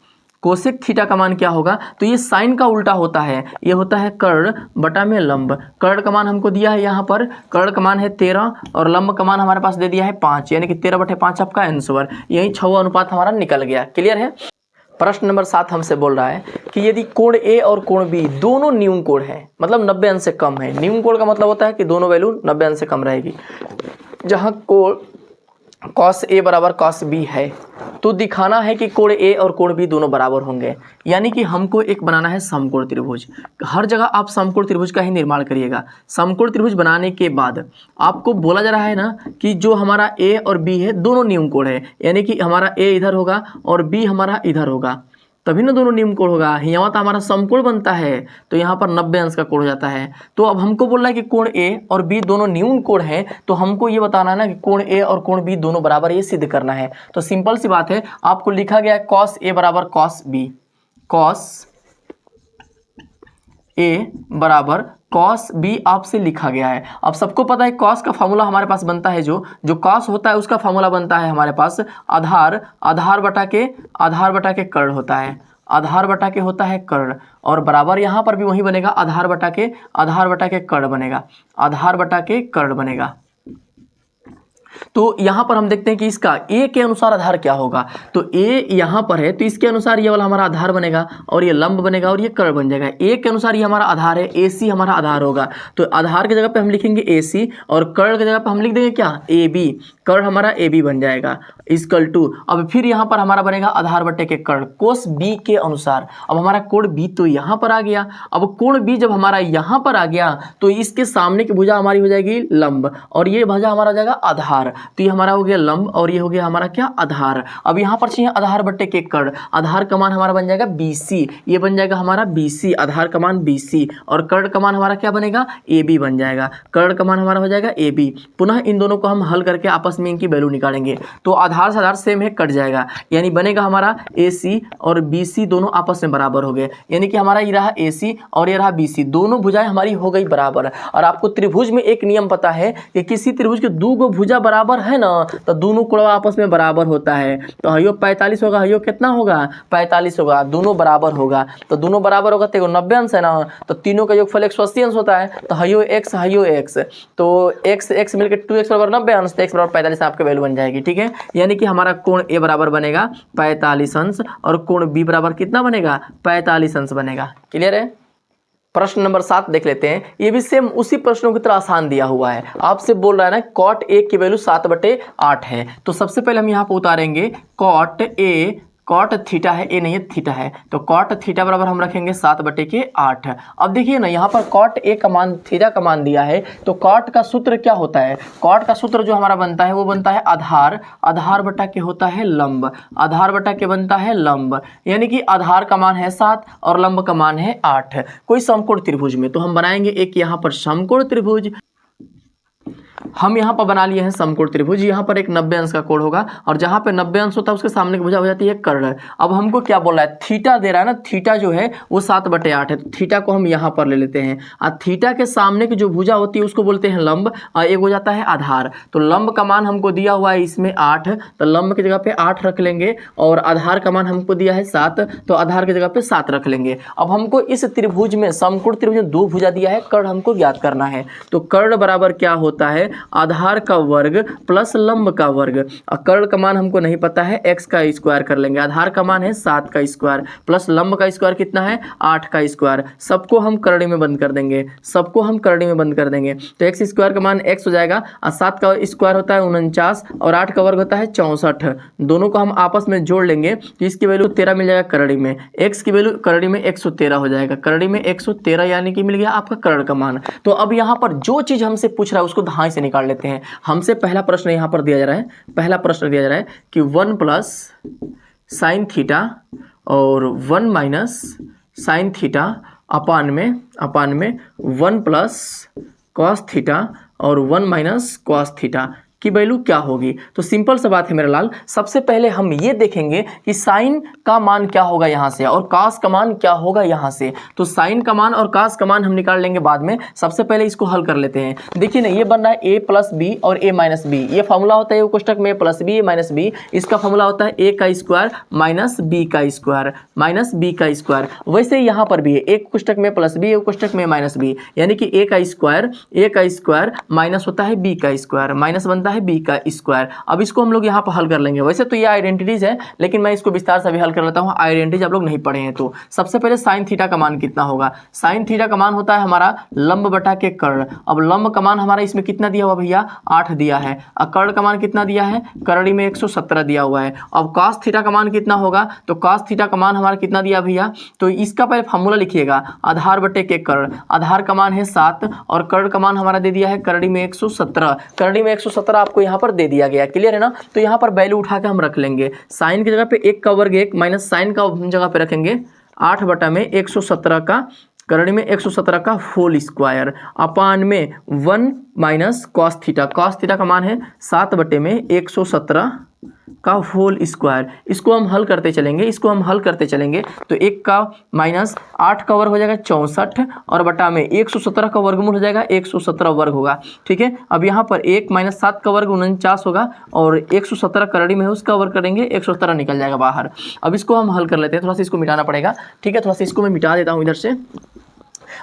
कोसेक थीटा का मान क्या होगा, तो ये साइन का उल्टा होता है, ये होता है कर्ण बटा में लंब। कर्ण का मान हमको दिया है यहाँ पर, कर्ण का मान है 13 और लंब का मान हमारे पास दे दिया है 5, यानी कि 13/5 आपका आंसर। यही 6वां अनुपात हमारा निकल गया। क्लियर है। प्रश्न नंबर 7 हमसे बोल रहा है कि यदि कोण ए और कोण बी दोनों न्यून कोण है, मतलब 90 अंश से कम है। न्यून कोण का मतलब होता है कि दोनों वैल्यू 90 अंश से कम रहेगी। जहाँ कोण cos A बराबर cos B है, तो दिखाना है कि कोण A और कोण B दोनों बराबर होंगे, यानी कि हमको एक बनाना है समकोण त्रिभुज। हर जगह आप समकोण त्रिभुज का ही निर्माण करिएगा। समकोण त्रिभुज बनाने के बाद आपको बोला जा रहा है ना कि जो हमारा A और B है दोनों न्यून कोण है, यानी कि हमारा A इधर होगा और B हमारा इधर होगा, तभी ना दोनों न्यून कोण होगा। यहाँ तो हमारा समकोण बनता है, तो यहाँ पर 90 अंश का कोण हो जाता है। तो अब हमको बोल रहा है कि कोण ए और बी दोनों न्यून कोण है, तो हमको ये बताना है ना कि कोण ए और कोण बी दोनों बराबर, ये सिद्ध करना है। तो सिंपल सी बात है, आपको लिखा गया है cos ए बराबर cos बी, cos ए बराबर cos b आपसे लिखा गया है। अब सबको पता है cos का फार्मूला हमारे पास बनता है, जो cos होता है उसका फार्मूला बनता है हमारे पास आधार बटा के कर्ण होता है, आधार बटा के होता है कर्ण, और बराबर यहाँ पर भी वही बनेगा, आधार बटा के कर्ण बनेगा, आधार बटा के कर्ण बनेगा। तो यहाँ पर हम देखते हैं कि इसका a के अनुसार आधार क्या होगा, तो a यहाँ पर है, तो इसके अनुसार ये वाला हमारा आधार बनेगा और ये लंब बनेगा और ये कर्ण बन जाएगा। a के अनुसार ये हमारा आधार है, AC हमारा आधार होगा, तो आधार की जगह पे हम लिखेंगे AC और कर्ण की जगह पे हम लिख देंगे क्या, AB। कर्ण हमारा AB बन जाएगा इक्वल टू, अब फिर यहाँ पर हमारा बनेगा आधार बटे के कर्ण कोस B के अनुसार। अब हमारा कोण B तो यहाँ पर आ गया। अब कोण B जब हमारा यहाँ पर आ गया, तो इसके सामने की भुजा हमारी हो जाएगी लंब और ये भुजा हमारा हो जाएगा आधार। तो ये हमारा हो गया लंब और ये हो गया हमारा क्या, आधार। अब यहाँ पर चाहिए आधार बटे के कर्ण, आधार का मान हमारा बन जाएगा BC, ये बन जाएगा हमारा BC, आधार का मान BC और कर्ण का मान हमारा क्या बनेगा, AB बन जाएगा। कर्ण का मान हमारा हो जाएगा AB। पुनः इन दोनों को हम हल करके आपस में इनकी वैल्यू निकालेंगे, तो आधार से आधार सेम है, कट जाएगा, यानी बनेगा हमारा AC और BC दोनों आपस में बराबर हो गए, यानी कि हमारा ये रहा AC और ये रहा BC, दोनों भुजाएं हमारी हो गई बराबर। और आपको त्रिभुज में एक नियम पता है कि किसी त्रिभुज के दो गो भुजा बराबर है ना, तो दोनों कोण आपस में बराबर होता है। तो हयो 45 होगा, हयो कितना होगा, 45 होगा, दोनों बराबर होगा। तो दोनों बराबर होगा तो 90 अंश है ना, तो तीनों का योगफल 180 अंश होता है, तो हयो x, तो x मिलकर 2x बराबर 90 अंश, तो x बराबर 45 आपका वैल्यू बन जाएगी। ठीक है, यानी कि हमारा कोण A बराबर बनेगा 45 अंश और कोण B बराबर कितना बनेगा, 45 अंश बनेगा। क्लियर है। प्रश्न नंबर 7 देख लेते हैं। ये भी सेम उसी प्रश्नों की तरह आसान दिया हुआ है। आपसे बोल रहा है ना कॉट A की वैल्यू 7/8 है, तो सबसे पहले हम यहाँ पर उतारेंगे कॉट A, कॉट थीटा है, ए नहीं है थीटा है, तो कॉट थीटा बराबर हम रखेंगे 7/8। अब देखिए ना यहाँ पर कॉट ए का मान थीटा का मान दिया है, तो कॉट का सूत्र क्या होता है, कॉट का सूत्र जो हमारा बनता है वो बनता है आधार बटा के होता है लंब, आधार बटा के बनता है लंब, यानी कि आधार का मान है 7 और लंब का मान है 8। कोई समकोण त्रिभुज में तो हम बनाएंगे एक यहाँ पर समकोण त्रिभुज। हम यहाँ पर बना लिए हैं समकोण त्रिभुज। यहाँ पर एक 90 अंश का कोण होगा और जहाँ पे 90 अंश होता है उसके सामने की भुजा हो जाती है कर्ण। अब हमको क्या बोल रहा है, थीटा दे रहा है ना, थीटा जो है वो 7/8 है, तो थीटा को हम यहाँ पर ले लेते हैं और थीटा के सामने की जो भुजा होती है उसको बोलते हैं लंब और एक हो जाता है आधार। तो लंब का मान हमको दिया हुआ है इसमें 8, तो लंब की जगह पे 8 रख लेंगे और आधार का मान हमको दिया है 7, तो आधार की जगह पे 7 रख लेंगे। अब हमको इस त्रिभुज में समकोण त्रिभुज में 2 भुजा दिया है, कर्ण हमको ज्ञात करना है। तो कर्ण बराबर क्या होता है, आधार का वर्ग प्लस लंब का वर्ग, और कर्ण का मान हमको नहीं पता है, x का स्क्वायर कर लेंगे। आधार का मान है 7 का स्क्वायर प्लस लंब का स्क्वायर कितना है 8 का स्क्वायर। सबको हम करड़ी में बंद कर देंगे, सबको हम करड़ी में बंद कर देंगे, तो x स्क्वायर का मान x हो जाएगा और 7 का स्क्वायर होता है 49 और 8 का वर्ग होता है 64। दोनों को हम आपस में जोड़ लेंगे तो इसकी वैल्यू 13 मिल जाएगा करड़ी में, x की वैल्यू करड़ी में 113 हो जाएगा, करड़ी में 113 यानी कि मिल गया आपका कर्ण का मान। तो अब यहाँ पर जो चीज हमसे पूछ रहा है उसको धाई से निकाल लेते हैं। हमसे पहला प्रश्न यहाँ पर दिया जा रहा है, पहला प्रश्न दिया जा रहा है कि 1 प्लस साइन थीटा और 1 माइनस साइन थीटा अपान में 1 प्लस कॉस थीटा और 1 माइनस कॉस थीटा की वैल्यू क्या होगी। तो सिंपल सा बात है मेरा लाल, सबसे पहले हम ये देखेंगे कि साइन का मान क्या होगा यहाँ से और कास का मान क्या होगा यहाँ से। तो साइन का मान और कास का मान हम निकाल लेंगे बाद में, सबसे पहले इसको हल कर लेते हैं। देखिए ना, ये बन रहा है ए प्लस बी और ए माइनस बी, ये फॉर्मूला होता है ए कोष्टक में प्लस बी ए माइनस बी, इसका फॉर्मूला होता है ए का स्क्वायर माइनस बी का स्क्वायर माइनस बी का स्क्वायर। वैसे ही यहाँ पर भी है एक कोष्टक में प्लस बी, एक कोष्टक में माइनस बी, यानी कि ए का स्क्वायर माइनस होता है बी का स्क्वायर, माइनस बनता है बी का स्क्वायर। अब इसको हम लोग यहाँ पर हल कर लेंगे। वैसे तो ये आइडेंटिटीज है, लेकिन मैं इसको विस्तार से भी हल कर लेता हूँ, आइडेंटिटीज आप लोग नहीं पढ़े हैं तो। सबसे पहले साइन थीटा का मान कितना होगा। साइन थीटा का मान होता है हमारा लंब बटा के कर्ण। अब लंब का मान हमारा इसमें कितना दिया हुआ भैया, 8 दिया है। अब कर्ण का मान कितना दिया है, करड़ी में 117 दिया हुआ है। अब cos थीटा का मान कितना होगा, तो cos थीटा का मान हमारा कितना दिया भैया, तो इसका पहले फॉर्मूला लिखिएगा, आधार बटे के कर्ण। आधार का मान है 7 और कर्ण का मान हमारा दे दिया है करड़ी में 117। करड़ी में 117 आपको यहाँ पर दे दिया गया, क्लियर है ना। तो यहाँ पर वैल्यू उठा के हम रख लेंगे, साइन की जगह पे 1 का वर्ग 1 माइनस साइन का जगह पे रखेंगे 8 बटा में 117 का करड़ी में 117 का होल स्क्वायर अपान में 1 minus cos theta. Cos theta का मान है 7 बटे में 117 का होल स्क्वायर। इसको हम हल करते चलेंगे, तो 1 का माइनस 8 का वर्ग हो जाएगा 64 और बटा में 117 का वर्गमूल हो जाएगा 117 वर्ग होगा, ठीक है। अब यहाँ पर 1 माइनस 7 का वर्ग 49 होगा और 117 करड़ी में है उसका वर्ग करेंगे 117 निकल जाएगा बाहर। अब इसको हम हल कर लेते हैं, थोड़ा सा इसको मिटाना पड़ेगा, ठीक है। थोड़ा सा इसको मैं मिटा देता हूँ इधर से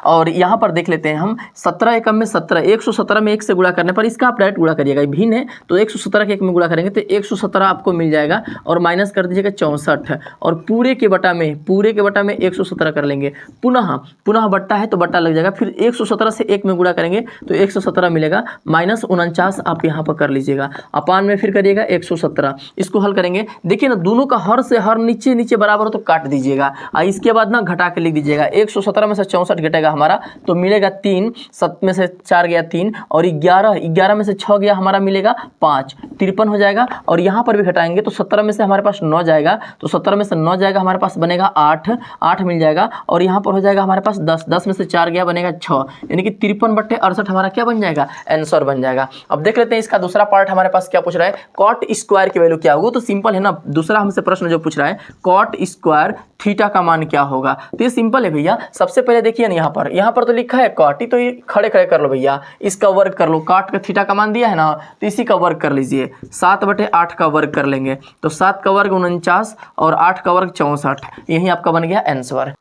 और यहाँ पर देख लेते हैं हम 17 एकम में 17, 117 में 1 से गुणा करने पर इसका आप डायरेक्ट गुणा करिएगा, भिन्न है तो 117 के 1 में गुणा करेंगे तो 117 आपको मिल जाएगा और माइनस कर दीजिएगा 64 और पूरे के बटा में 117 कर लेंगे। पुनः बट्टा है तो बट्टा लग जाएगा, फिर 117 से 1 में गुणा करेंगे तो 117 मिलेगा माइनस 49 आप यहाँ पर कर लीजिएगा, अपान में फिर करिएगा 117। इसको हल करेंगे, देखिए ना दोनों का हर से हर नीचे बराबर हो तो काट दीजिएगा और इसके बाद ना घटा के लिख दीजिएगा। 117 में से 64 घटेगा हमारा तो मिलेगा 3, 7 में से 4 गया 3 और 11 में से 6 गया हमारा मिलेगा 5, 53 हो जाएगा। और यहाँ पर भी घटाएंगे तो 17 में से हमारे पास 9 जाएगा तो 17 में से 9 जाएगा हमारे पास बनेगा 8 मिल जाएगा और यहाँ पर हो जाएगा हमारे पास 10 में से 4 गया बनेगा 6, यानी कि 53/68 हमारा क्या बन जाएगा, आंसर बन जाएगा। अब देख लेते हैं इसका दूसरा पार्ट हमारे पास क्या पूछ रहा है, कॉट स्क्वायर की वैल्यू क्या होगी। तो सिंपल है ना, दूसरा हमसे प्रश्न जो पूछ रहा है कॉट स्क्वायर थीटा का मान क्या होगा, तो ये सिंपल है भैया। सबसे पहले देखिए ना यहाँ पर तो लिखा है कॉट ही, तो ये खड़े कर लो भैया, इसका वर्ग कर लो, कॉट का थीटा का मान दिया है ना तो इसी का वर्ग कर लीजिए। 7/8 का वर्ग कर लेंगे तो 7 का वर्ग 49 और 8 का वर्ग 64, यही आपका बन गया आंसर।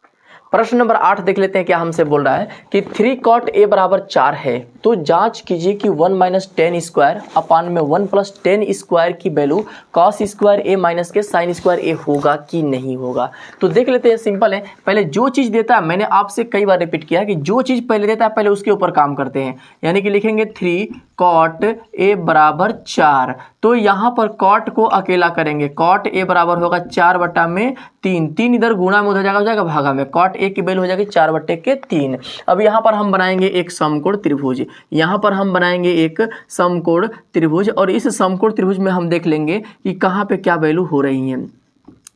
प्रश्न नंबर 8 देख लेते हैं क्या हमसे बोल रहा है कि 3 cot a बराबर 4 है तो जांच कीजिए कि 1 माइनस 10 स्क्वायर अपान में 1 प्लस 10 स्क्वायर की value cos square a minus के साइन स्क्वायर a होगा कि नहीं होगा। तो देख लेते हैं, सिंपल है, पहले जो चीज़ देता है, मैंने आपसे कई बार रिपीट किया कि जो चीज़ पहले देता है पहले उसके ऊपर काम करते हैं, यानी कि लिखेंगे 3 cot a बराबर 4। तो यहाँ पर cot को अकेला करेंगे, cot a बराबर होगा 4/3 इधर गुणा में उधर जाएगा, हो जाएगा भागा में, cot a की वैल्यू हो जाएगी 4/3। अब यहाँ पर हम बनाएंगे एक समकोण त्रिभुज, यहाँ पर हम बनाएंगे एक समकोण त्रिभुज और इस समकोण त्रिभुज में हम देख लेंगे कि कहाँ पे क्या वैल्यू हो रही है।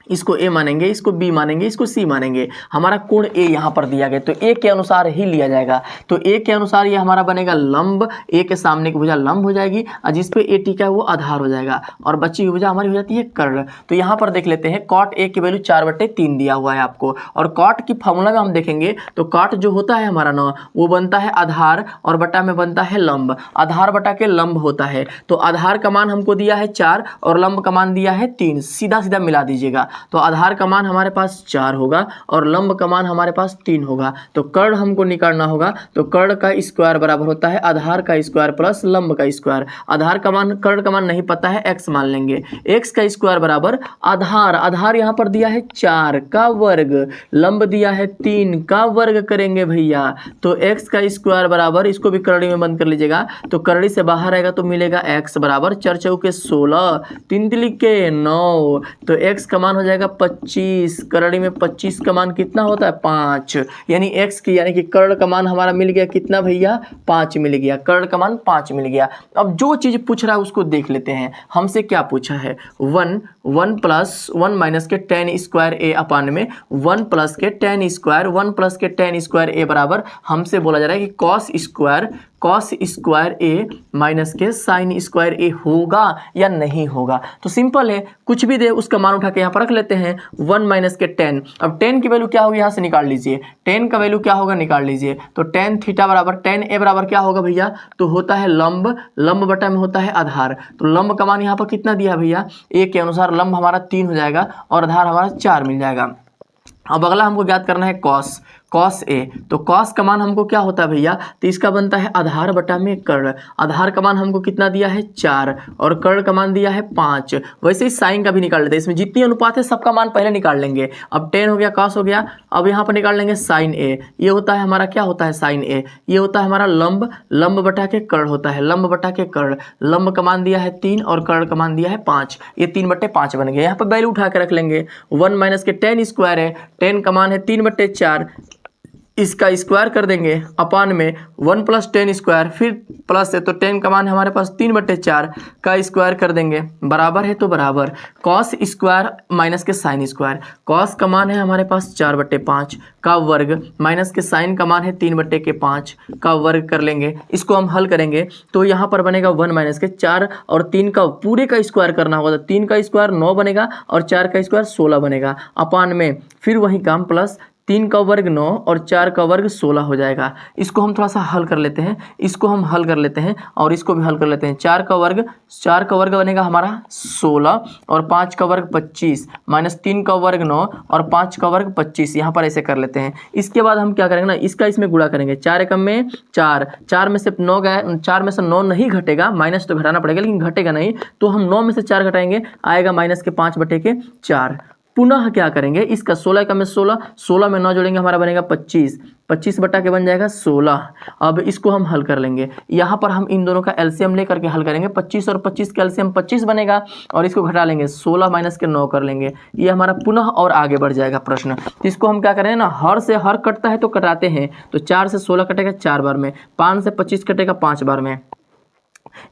इसको a मानेंगे, इसको b मानेंगे, इसको c मानेंगे। हमारा कोण a यहाँ पर दिया गया तो a के अनुसार ही लिया जाएगा, तो a के अनुसार ये हमारा बनेगा लंब, a के सामने की भुजा लंब हो जाएगी और जिस पे a टिका है वो आधार हो जाएगा और बची हुई भुजा हमारी हो जाती है कर्ण। तो यहाँ पर देख लेते हैं cot a की वैल्यू 4/3 दिया हुआ है आपको और cot की फॉर्मूला में हम देखेंगे तो cot जो होता है हमारा ना वो बनता है आधार और बटा में बनता है लंब, आधार बटा के लंब होता है। तो आधार का मान हमको दिया है 4 और लंब का मान दिया है 3, सीधा सीधा मिला दीजिएगा तो आधार का मान हमारे पास 4 होगा और लंब का मान हमारे पास 3 होगा। तो कर्ण हमको निकालना होगा, तो कर्ण का स्क्वायर बराबर होता है आधार का स्क्वायर प्लस लंब का स्क्वायर। आधार का मान, कर्ण का मान नहीं पता है, x मान लेंगे, x का स्क्वायर बराबर आधार यहाँ पर दिया है 4 का वर्ग, लंब दिया है 3 का वर्ग करेंगे भैया तो x का स्क्वायर बराबर, इसको भी करड़ी में बंद कर लीजिएगा तो करड़ी से बाहर आएगा तो मिलेगा x बराबर 4 चौके 16, 3 तिलिक के 9, तो x का मान हो जाएगा 25। करड़ी में 25 का मान कितना होता है 5, यानी x की यानी कि कर्ण का मान हमारा मिल गया कितना भैया 5 मिल गया, कर्ण का मान 5 मिल गया। अब जो चीज़ पूछ रहा है उसको देख लेते हैं, हमसे क्या पूछा है 1 1 प्लस 1 माइनस के टेन स्क्वायर ए अपान में 1 प्लस के टेन स्क्वायर 1 प्लस के टेन स्क्वायर ए बराबर हमसे बोला जा रहा है कि कॉस स्क्वायर ए माइनस के साइन स्क्वायर ए होगा या नहीं होगा। तो सिंपल है, कुछ भी दे उसका मान उठा के यहाँ पर रख लेते हैं। 1 माइनस के 10, अब 10 की वैल्यू क्या होगी यहाँ से निकाल लीजिए। 10 का वैल्यू क्या होगा निकाल लीजिए। तो टेन थीटा बराबर टेन ए बराबर क्या होगा भैया, तो होता है लंब, लंब बटा में होता है आधार। तो लंब का मान यहाँ पर कितना दिया भैया, ए के अनुसार लंब हमारा 3 हो जाएगा और आधार हमारा 4 मिल जाएगा। अब अगला हमको ज्ञात करना है कॉस ए। तो कॉस का मान हमको क्या होता है भैया, तो इसका बनता है आधार बटा में कर्ण। आधार का मान हमको कितना दिया है 4 और कर्ण का मान दिया है 5। वैसे ही साइन का भी निकाल लेते हैं, इसमें जितनी अनुपात है सबका मान पहले निकाल लेंगे। अब 10 हो गया, कॉस हो गया, अब यहाँ पर निकाल लेंगे साइन ए। ये होता है हमारा क्या होता है साइन ए, ये होता है हमारा लंब, लंब बटा के कर्ण होता है, लंब बटा के कर्ण। लंब का मान दिया है 3 और कर्ण का मान दिया है 5, ये 3/5 बन गया। यहाँ पर वैल्यू उठा के रख लेंगे। 1 माइनस के 10 स्क्वायर है, 10 का मान है 3/4, इसका स्क्वायर कर देंगे अपान में 1 प्लस 10 स्क्वायर, फिर प्लस है तो 10 का मान हमारे पास 3/4 का स्क्वायर कर देंगे, बराबर है तो बराबर कॉस स्क्वायर माइनस के साइन स्क्वायर। कॉस का मान है हमारे पास 4/5 का वर्ग माइनस के साइन का मान है 3/5 का वर्ग कर लेंगे। इसको हम हल करेंगे तो यहाँ पर बनेगा 1 माइनस के 4 और 3 का पूरे का स्क्वायर करना होगा, तो 3 का स्क्वायर 9 बनेगा और 4 का स्क्वायर 16 बनेगा। अपान में फिर वही काम प्लस 3 का वर्ग 9 और 4 का वर्ग 16 हो जाएगा। इसको हम थोड़ा सा हल कर लेते हैं, इसको हम हल कर लेते हैं और इसको भी हल कर लेते हैं। 4 का वर्ग बनेगा हमारा 16 और 5 का वर्ग 25 माइनस 3 का वर्ग 9 और 5 का वर्ग 25, यहाँ पर ऐसे कर लेते हैं। इसके बाद हम क्या करेंगे ना, इसका इसमें गुणा करेंगे। 4 एकम में 4, 4 में से 9 गया, 4 में से 9 नहीं घटेगा, माइनस तो घटाना पड़ेगा लेकिन घटेगा नहीं, तो हम 9 में से 4 घटाएंगे, आएगा माइनस के 5/4। पुनः क्या करेंगे, इसका 16 का में 16, 16 में 9 जोड़ेंगे हमारा बनेगा 25, 25 बटा के बन जाएगा 16। अब इसको हम हल कर लेंगे, यहाँ पर हम इन दोनों का एलसीएम लेकर के हल करेंगे। 25 और 25 का एलसीएम 25 बनेगा और इसको घटा लेंगे, 16 माइनस के 9 कर लेंगे। ये हमारा पुनः और आगे बढ़ जाएगा प्रश्न। तो इसको हम क्या करेंगे ना, हर से हर कटता है तो कटाते हैं। तो 4 से 16 कटेगा 4 बार में, 5 से 25 कटेगा 5 बार में,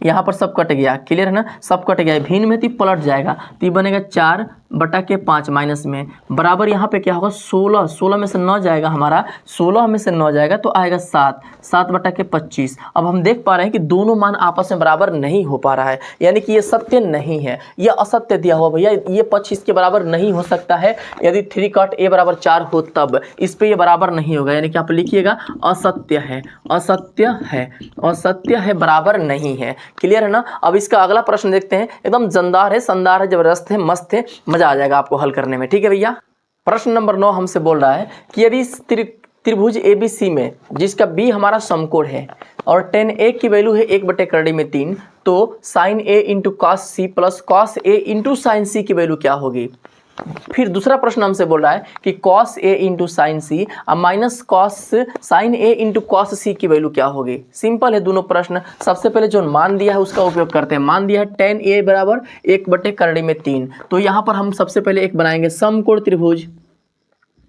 यहाँ पर सब कट गया, क्लियर है ना, सब कट गया। भिन्न में तो पलट जाएगा, तो ये बनेगा 4/5 माइनस में बराबर यहाँ पे क्या होगा 16, 16 में से 9 जाएगा हमारा, 16 में से 9 जाएगा तो आएगा 7, 7/25। अब हम देख पा रहे हैं कि दोनों मान आपस में बराबर नहीं हो पा रहा है, यानी कि ये सत्य नहीं है, ये असत्य दिया हुआ भैया, ये पक्ष इसके बराबर नहीं हो सकता है। यदि 3 cot a बराबर 4 हो तब इस पे ये बराबर नहीं होगा, यानी कि आप लिखिएगा असत्य है, असत्य है, असत्य है, बराबर नहीं है। क्लियर है ना। अब इसका अगला प्रश्न देखते हैं, एकदम जानदार है, शानदार है, जबरदस्त है, मस्त है, मजा आ जाएगा आपको हल करने में। ठीक है भैया। प्रश्न नंबर 9 हमसे बोल रहा है कि यदि त्रिभुज ABC में जिसका B हमारा समकोण है और tan A की वैल्यू है 1/3 तो sin A into cos C plus cos A into sin C की वैल्यू क्या होगी। फिर दूसरा प्रश्न हमसे बोल रहा है कि cos A इंटू साइन सी और minus cos sin A into cos C की वैल्यू क्या होगी। सिंपल है दोनों प्रश्न। सबसे पहले जो मान दिया है उसका उपयोग करते हैं। मान दिया है tan A बराबर 1/3, तो यहाँ पर हम सबसे पहले एक बनाएंगे समकोण त्रिभुज।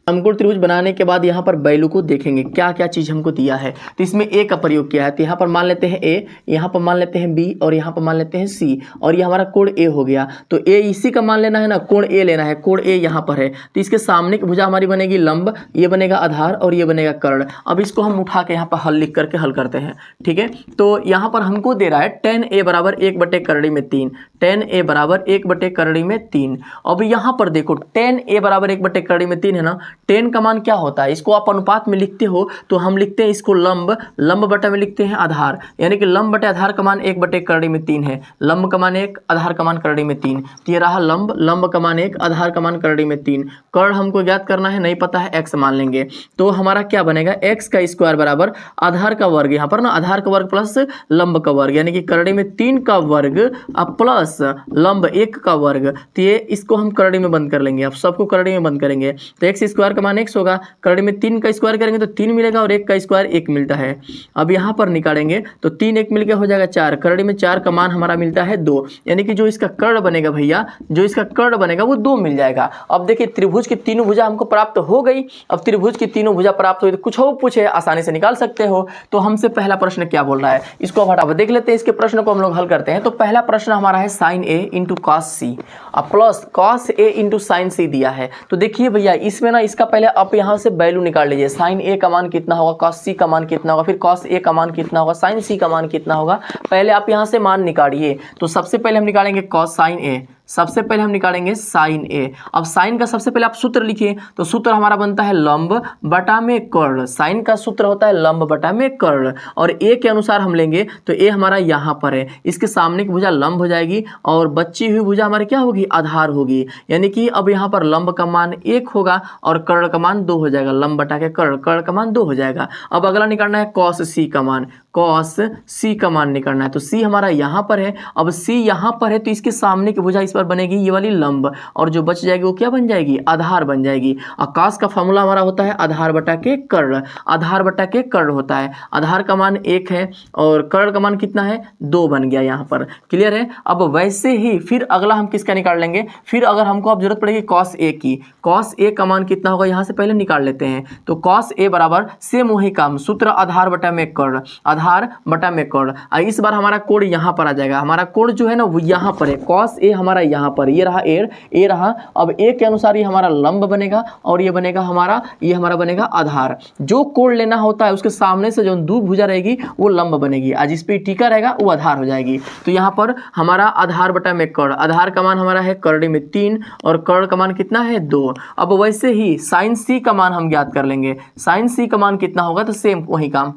समकोण त्रिभुज बनाने के बाद यहाँ पर वैल्यू को देखेंगे क्या क्या चीज़ हमको दिया है। तो इसमें ए का प्रयोग किया है, तो यहाँ पर मान लेते हैं ए, यहाँ पर मान लेते हैं बी और यहाँ पर मान लेते हैं सी, और ये हमारा कोण ए हो गया। तो ए इसी का मान लेना है ना, कोण ए लेना है, कोण ए यहाँ पर है, तो इसके सामने की भुजा हमारी बनेगी लंब, ये बनेगा आधार और ये बनेगा कर्ण। अब इसको हम उठा के यहाँ पर हल लिख करके हल करते हैं। ठीक है, तो यहाँ पर हमको दे रहा है tan A बराबर 1/3, tan A बराबर 1/3। अब यहाँ पर देखो tan A बराबर 1/3 है ना, tan का मान क्या होता है, इसको आप अनुपात में लिखते हो तो हम लिखते हैं इसको लंब, लंब बटा में लिखते हैं आधार, यानी कि लंब बटे आधार का मान 1/3 है। लंब का मान 1, आधार का मान 3, तो ये रहा लंब, लंब का मान 1, आधार का मान 3। कर्ण हमको ज्ञात करना है, नहीं पता है, x मान लेंगे। तो हमारा क्या बनेगा, x का स्क्वायर बराबर आधार का वर्ग, यहाँ पर ना आधार का वर्ग प्लस लंब का वर्ग, यानी कि 3 का वर्ग प्लस लंब 1 का वर्ग। तो ये इसको हम करड़ी में बंद कर लेंगे, अब सबको करड़ी में बंद करेंगे। तो x² स्क्वायर का मान x होगा, करड़ी में 3 का स्क्वायर करेंगे तो 3 मिलेगा और 1 का स्क्वायर 1 मिलता है। अब यहाँ पर निकालेंगे तो 3 1 मिलकर हो जाएगा 4, करड़ी में 4 का मान हमारा मिलता है 2, यानी कि जो इसका कर्ण बनेगा भैया, जो इसका कर्ण बनेगा वो 2 मिल जाएगा। अब देखिए त्रिभुज की तीनों भुजा हमको प्राप्त हो गई। अब त्रिभुज की तीनों भुजा प्राप्त हुई तो कुछ हो पूछे आसानी से निकाल सकते हो। तो हमसे पहला प्रश्न क्या बोल रहा है, इसको अब हटाओ, देख लेते हैं इसके प्रश्न को हम लोग हल करते हैं। तो पहला प्रश्न हमारा है sin a into cos C plus cos a into sine C दिया है। तो देखिए भैया इसमें ना इसका पहले आप यहाँ से वैल्यू निकाल लीजिए, sin a का मान कितना होगा, cos c का मान कितना होगा, फिर cos a का मान कितना होगा, sin c का मान कितना होगा, पहले आप यहाँ से मान निकालिए। तो सबसे पहले हम निकालेंगे cos sin a, सबसे पहले हम निकालेंगे sin a। अब sin का सबसे पहले आप सूत्र लिखिए, तो सूत्र हमारा बनता है लंब बटा में कर्ण, sin का सूत्र होता है लंब बटा में कर्ण, और a के अनुसार हम लेंगे तो a हमारा यहाँ पर है, इसके सामने की भुजा लंब हो जाएगी और बची हुई भुजा हमारी क्या होगी, आधार होगी। यानी कि अब यहाँ पर लंब का मान 1 होगा और कर्ण का मान 2 हो जाएगा, लंब बटा के कर्ण, कर्ण का मान 2 हो जाएगा। अब अगला निकालना है cos c का मान, cos c का मान निकालना है। तो c हमारा यहाँ पर है, अब c यहाँ पर है तो इसके सामने की भुजा इस पर बनेगी ये वाली लंब, और जो बच जाएगी वो क्या बन जाएगी, आधार बन जाएगी। आकाश का फॉर्मूला हमारा होता है आधार बटा के कर्ण, आधार बटा के कर्ण होता है, आधार का मान 1 है और कर्ण का मान कितना है, 2 बन गया यहाँ पर, क्लियर है। अब वैसे ही फिर अगला हम किसका निकाल लेंगे, फिर अगर हमको अब जरूरत पड़ेगी cos a की, cos a का मान कितना होगा यहाँ से पहले निकाल लेते हैं। तो cos a बराबर सेम वही काम, सूत्र आधार बटा में कर्ण, आधार बटा में कर्ण। इस बार हमारा कोण यहाँ पर आ जाएगा, हमारा कोण जो है ना वो यहाँ पर है, cos a हमारा यहाँ पर, ये रहा a रहा। अब a के अनुसार ये हमारा लंब बनेगा और ये बनेगा हमारा, ये हमारा बनेगा आधार। जो कोण लेना होता है उसके सामने से जो दो भुजा रहेगी वो लंब बनेगी, आज इस पे टीका रहेगा वो आधार हो जाएगी। तो यहाँ पर हमारा आधार बटा में कर्ण, आधार का मान हमारा है करड़ी में 3 और कर्ण का मान कितना है 2। अब वैसे ही साइन सी का मान हम ज्ञात कर लेंगे, साइन सी का मान कितना होगा, तो सेम वही काम,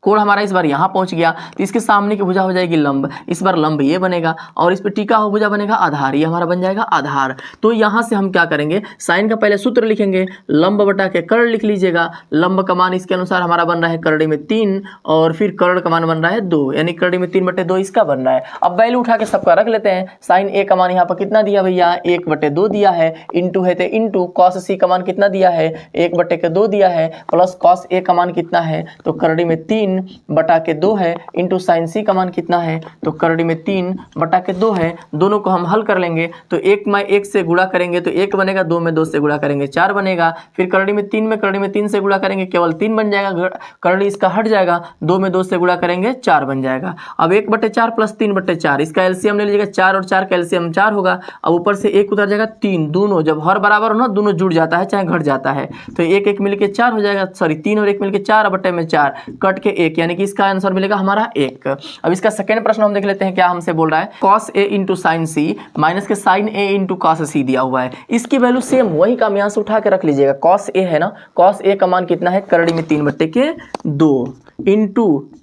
कोण हमारा इस बार यहाँ पहुँच गया तो इसके सामने की भुजा हो जाएगी लंब, इस बार लंब ये बनेगा और इस पर टीका हो भुजा बनेगा आधार, ये हमारा बन जाएगा आधार। तो यहाँ से हम क्या करेंगे, साइन का पहले सूत्र लिखेंगे, लंब बटा के कर्ण लिख लीजिएगा, लंब का मान इसके अनुसार हमारा बन रहा है करड़ी में 3 और फिर कर्ण का मान बन रहा है 2, यानी करड़ी में 3/2 इसका बन रहा है। अब वैल्यू उठा के सबका रख लेते हैं, साइन ए का मान यहाँ पर कितना दिया भैया, 1/2 दिया है, इंटू है तो इंटू, कॉस सी का मान कितना दिया है, 1/2 दिया है, प्लस कॉस ए का मान कितना है, तो करड़ी में 3 बटा के 2 है, इंटू साइन सी का मान कितना है, तो करड़ी में 3 बटा के 2 है। दोनों को हम हल कर लेंगे तो 1 में 1 से गुणा करेंगे तो 1 बनेगा, 2 में 2 से गुणा करेंगे 4 बनेगा, फिर करड़ी में 3 से गुणा करेंगे केवल 3 बन जाएगा, करड़ी इसका हट जाएगा, 2 में 2 से गुणा करेंगे 4 बन जाएगा। अब 1/4 प्लस 3/4 इसका एलसीएम ले लीजिएगा, 4 और 4 का एलसीएम 4 होगा। अब ऊपर से 1 उतर जाएगा, 3, दोनों जब हर बराबर हो ना दोनों जुड़ जाता है चाहे घट जाता है, तो 1 1 मिलके 4 हो जाएगा, सॉरी 3 और 1 मिलके 4/4 कट के 1, यानी कि इसका आंसर मिलेगा हमारा 1। अब इसका सेकंड प्रश्न हम देख लेते हैं क्या हमसे बोल रहा है, cos a into sine C minus के sine a into cos c दिया हुआ है, इसकी वैल्यू सेम वही काम यहाँ से उठा के रख लीजिएगा। cos a है ना, cos a का मान कितना है, करड़ी में 3/2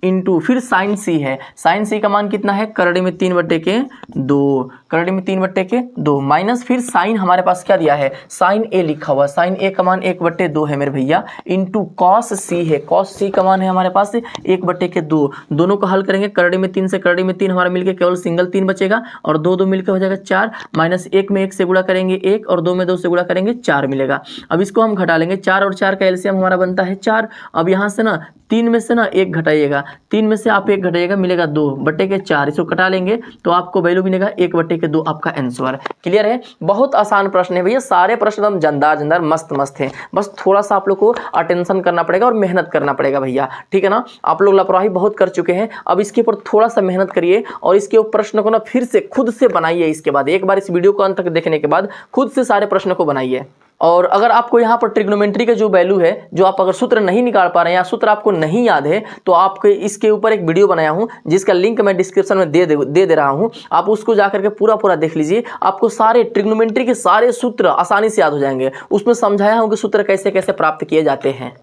इंटू फिर साइन सी है, साइन सी का मान कितना है, करड़ी में 3/2, करड़ी में 3/2 माइनस फिर साइन हमारे पास क्या दिया है, साइन ए लिखा हुआ, साइन ए का मान 1/2 है मेरे भैया, इंटू कॉस सी है, कॉस सी का मान है हमारे पास 1/2, दोनों को हल करेंगे, करड़ी में 3 से करड़ी में 3 हमारा मिलकर केवल सिंगल 3 बचेगा और 2 2 मिलकर हो जाएगा 4, माइनस 1 में 1 से गुणा करेंगे 1 और 2 में 2 से गुणा करेंगे 4 मिलेगा। अब इसको हम घटा लेंगे, 4 और 4 का एलसीएम हमारा बनता है 4। अब यहाँ से ना 3 में से ना 1 घटाइएगा, 3 में से आप 1 घटाइएगा मिलेगा 2/4, इसको कटा लेंगे तो आपको वैल्यू मिलेगा 1/2 आपका आंसर। क्लियर है, बहुत आसान प्रश्न है भैया, सारे प्रश्न एकदम जानदार मस्त हैं, बस थोड़ा सा आप लोग को अटेंशन करना पड़ेगा और मेहनत करना पड़ेगा भैया, ठीक है ना। आप लोग लापरवाही बहुत कर चुके हैं, अब इसके ऊपर थोड़ा सा मेहनत करिए और इसके ऊपर प्रश्न को ना फिर से खुद से बनाइए। इसके बाद एक बार इस वीडियो को अंत तक देखने के बाद खुद से सारे प्रश्नों को बनाइए। और अगर आपको यहाँ पर ट्रिग्नोमेट्री का जो वैल्यू है, जो आप अगर सूत्र नहीं निकाल पा रहे हैं या सूत्र आपको नहीं याद है, तो आपके इसके ऊपर एक वीडियो बनाया हूँ जिसका लिंक मैं डिस्क्रिप्शन में दे रहा हूँ, आप उसको जाकर के पूरा देख लीजिए, आपको सारे ट्रिग्नोमेट्री के सारे सूत्र आसानी से याद हो जाएंगे। उसमें समझाया हूँ कि सूत्र कैसे कैसे प्राप्त किए जाते हैं।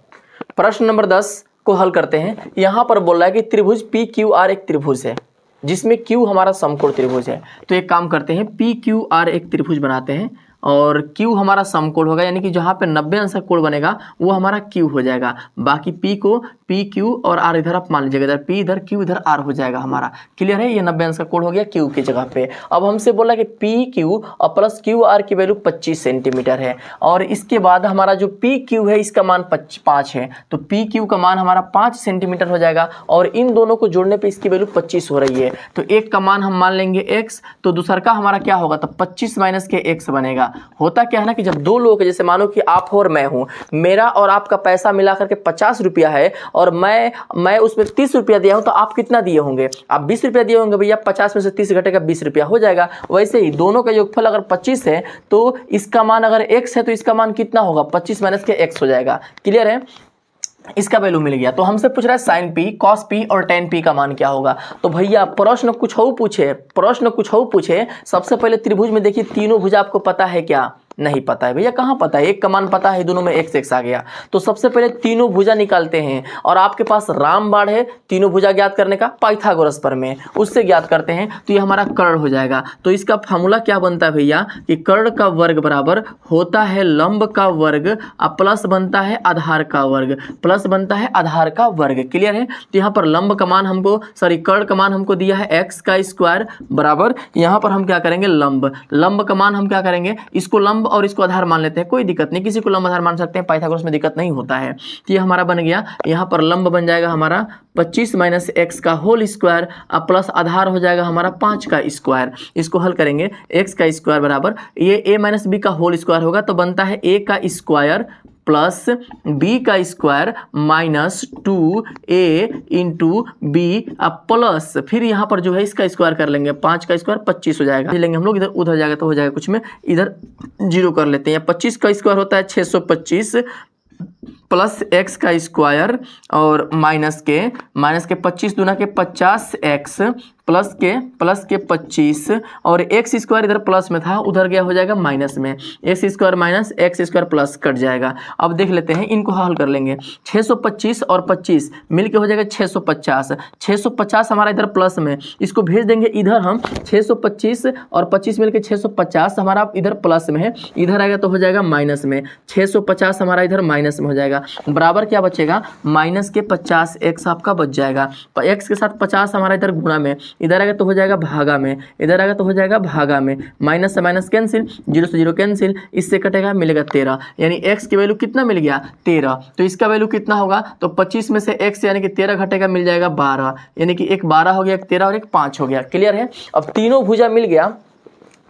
प्रश्न नंबर 10 को हल करते हैं। यहाँ पर बोल रहा है कि त्रिभुज PQR एक त्रिभुज है जिसमें Q हमारा समकोण त्रिभुज है। तो एक काम करते हैं, PQR एक त्रिभुज बनाते हैं और Q हमारा समकोण होगा, यानी कि जहाँ पे 90 अंश का कोण बनेगा वो हमारा Q हो जाएगा, बाकी P को पी क्यू और आर इधर आप मान लीजिएगा, इधर पी इधर क्यू इधर आर हो जाएगा हमारा। क्लियर है, ये 90 अंश का कोड हो गया क्यू की जगह पे। अब हमसे बोला कि पी क्यू और प्लस क्यू आर की वैल्यू 25 सेंटीमीटर है, और इसके बाद हमारा जो पी क्यू है इसका मान 5 है, तो पी क्यू का मान हमारा 5 सेंटीमीटर हो जाएगा, और इन दोनों को जोड़ने पे इसकी वैल्यू 25 हो रही है। तो एक का मान हम मान लेंगे x, तो दूसरा का हमारा क्या होगा, तो 25 माइनस के x बनेगा। होता क्या है ना कि जब दो लोग, जैसे मानो कि आप हो और मैं हूँ, मेरा और आपका पैसा मिला करके 50 रुपया है, और मैं उसमें 30 रुपया दिया हूँ, तो आप कितना दिए होंगे, आप 20 रुपया दिए होंगे भैया, 50 में से 30 घटेगा 20 रुपया हो जाएगा। वैसे ही दोनों का योगफल अगर 25 है तो इसका मान अगर x है तो इसका मान कितना होगा, 25 माइनस के x हो जाएगा। क्लियर है, इसका वैल्यू मिल गया। तो हमसे पूछ रहा है साइन पी, कॉस पी और टेन पी का मान क्या होगा। तो भैया प्रश्न कुछ हो पूछे, सबसे पहले त्रिभुज में देखिए तीनों भुजा आपको पता है क्या, नहीं पता है भैया, कहाँ पता है, एक का मान पता है, दोनों में x आ गया। तो सबसे पहले तीनों भुजा निकालते हैं, और आपके पास रामबाण है तीनों भुजा ज्ञात करने का, पाइथागोरस प्रमेय, उससे ज्ञात करते हैं। तो ये हमारा कर्ण हो जाएगा। तो इसका फार्मूला क्या बनता है भैया कि कर्ण का वर्ग बराबर होता है लंब का वर्ग प्लस बनता है आधार का वर्ग, प्लस बनता है आधार का वर्ग। क्लियर है, तो यहाँ पर लंब का मान हमको, सॉरी कर्ण का मान हमको दिया है x का स्क्वायर बराबर, यहाँ पर हम क्या करेंगे लंब का मान हम क्या करेंगे, इसको लंब और इसको आधार मान लेते हैं, कोई दिक्कत नहीं, किसी को लंब आधार मान सकते हैं, पाइथागोरस में दिक्कत नहीं होता है। तो ये हमारा बन गया, यहाँ पर लंब बन जाएगा हमारा 25 माइनस एक्स का होल स्क्वायर, अब प्लस आधार हो जाएगा हमारा 5 का स्क्वायर। इसको हल करेंगे, एक्स का स्क्वायर बराबर ये a माइनस बी का होल स्क्वायर होगा, तो बनता है a का स्क्वायर प्लस बी का square minus 2a into B, अब प्लस फिर यहाँ पर जो है इसका स्क्वायर कर लेंगे, 5 का स्क्वायर 25 हो जाएगा, लेंगे हम लोग इधर, उधर जाएगा तो हो जाएगा कुछ में, इधर 0 कर लेते हैं। 25 का स्क्वायर होता है 625 प्लस एक्स का स्क्वायर और माइनस के 25 दूना के 50x प्लस के 25 और एक्स स्क्वायर इधर प्लस में था, उधर गया हो जाएगा माइनस में, x square minus x square plus cut जाएगा। अब देख लेते हैं, इनको हल कर लेंगे, 625 और 25 मिलके हो जाएगा 650, 650 हमारा इधर प्लस में, इसको भेज देंगे इधर हम, 625 और 25 मिलके 650 हमारा इधर प्लस में है, इधर आएगा तो हो जाएगा माइनस में, 650 हमारा इधर माइनस में हो जाएगा, बराबर क्या बचेगा, माइनस के 50 एक्स आपका बच जाएगा, एक्स के साथ 50 हमारा इधर गुणा में, इधर आएगा तो हो जाएगा भागा में, इधर आएगा तो हो जाएगा भागा में, माइनस से माइनस कैंसिल, 0 से 0 कैंसिल, इससे कटेगा मिलेगा 13, यानी x की वैल्यू कितना मिल गया 13। तो इसका वैल्यू कितना होगा, तो 25 में से x यानी कि 13 घटेगा, मिल जाएगा 12, यानी कि एक 12 हो गया, एक 13 और एक 5 हो गया। क्लियर है, अब तीनों भुजा मिल गया,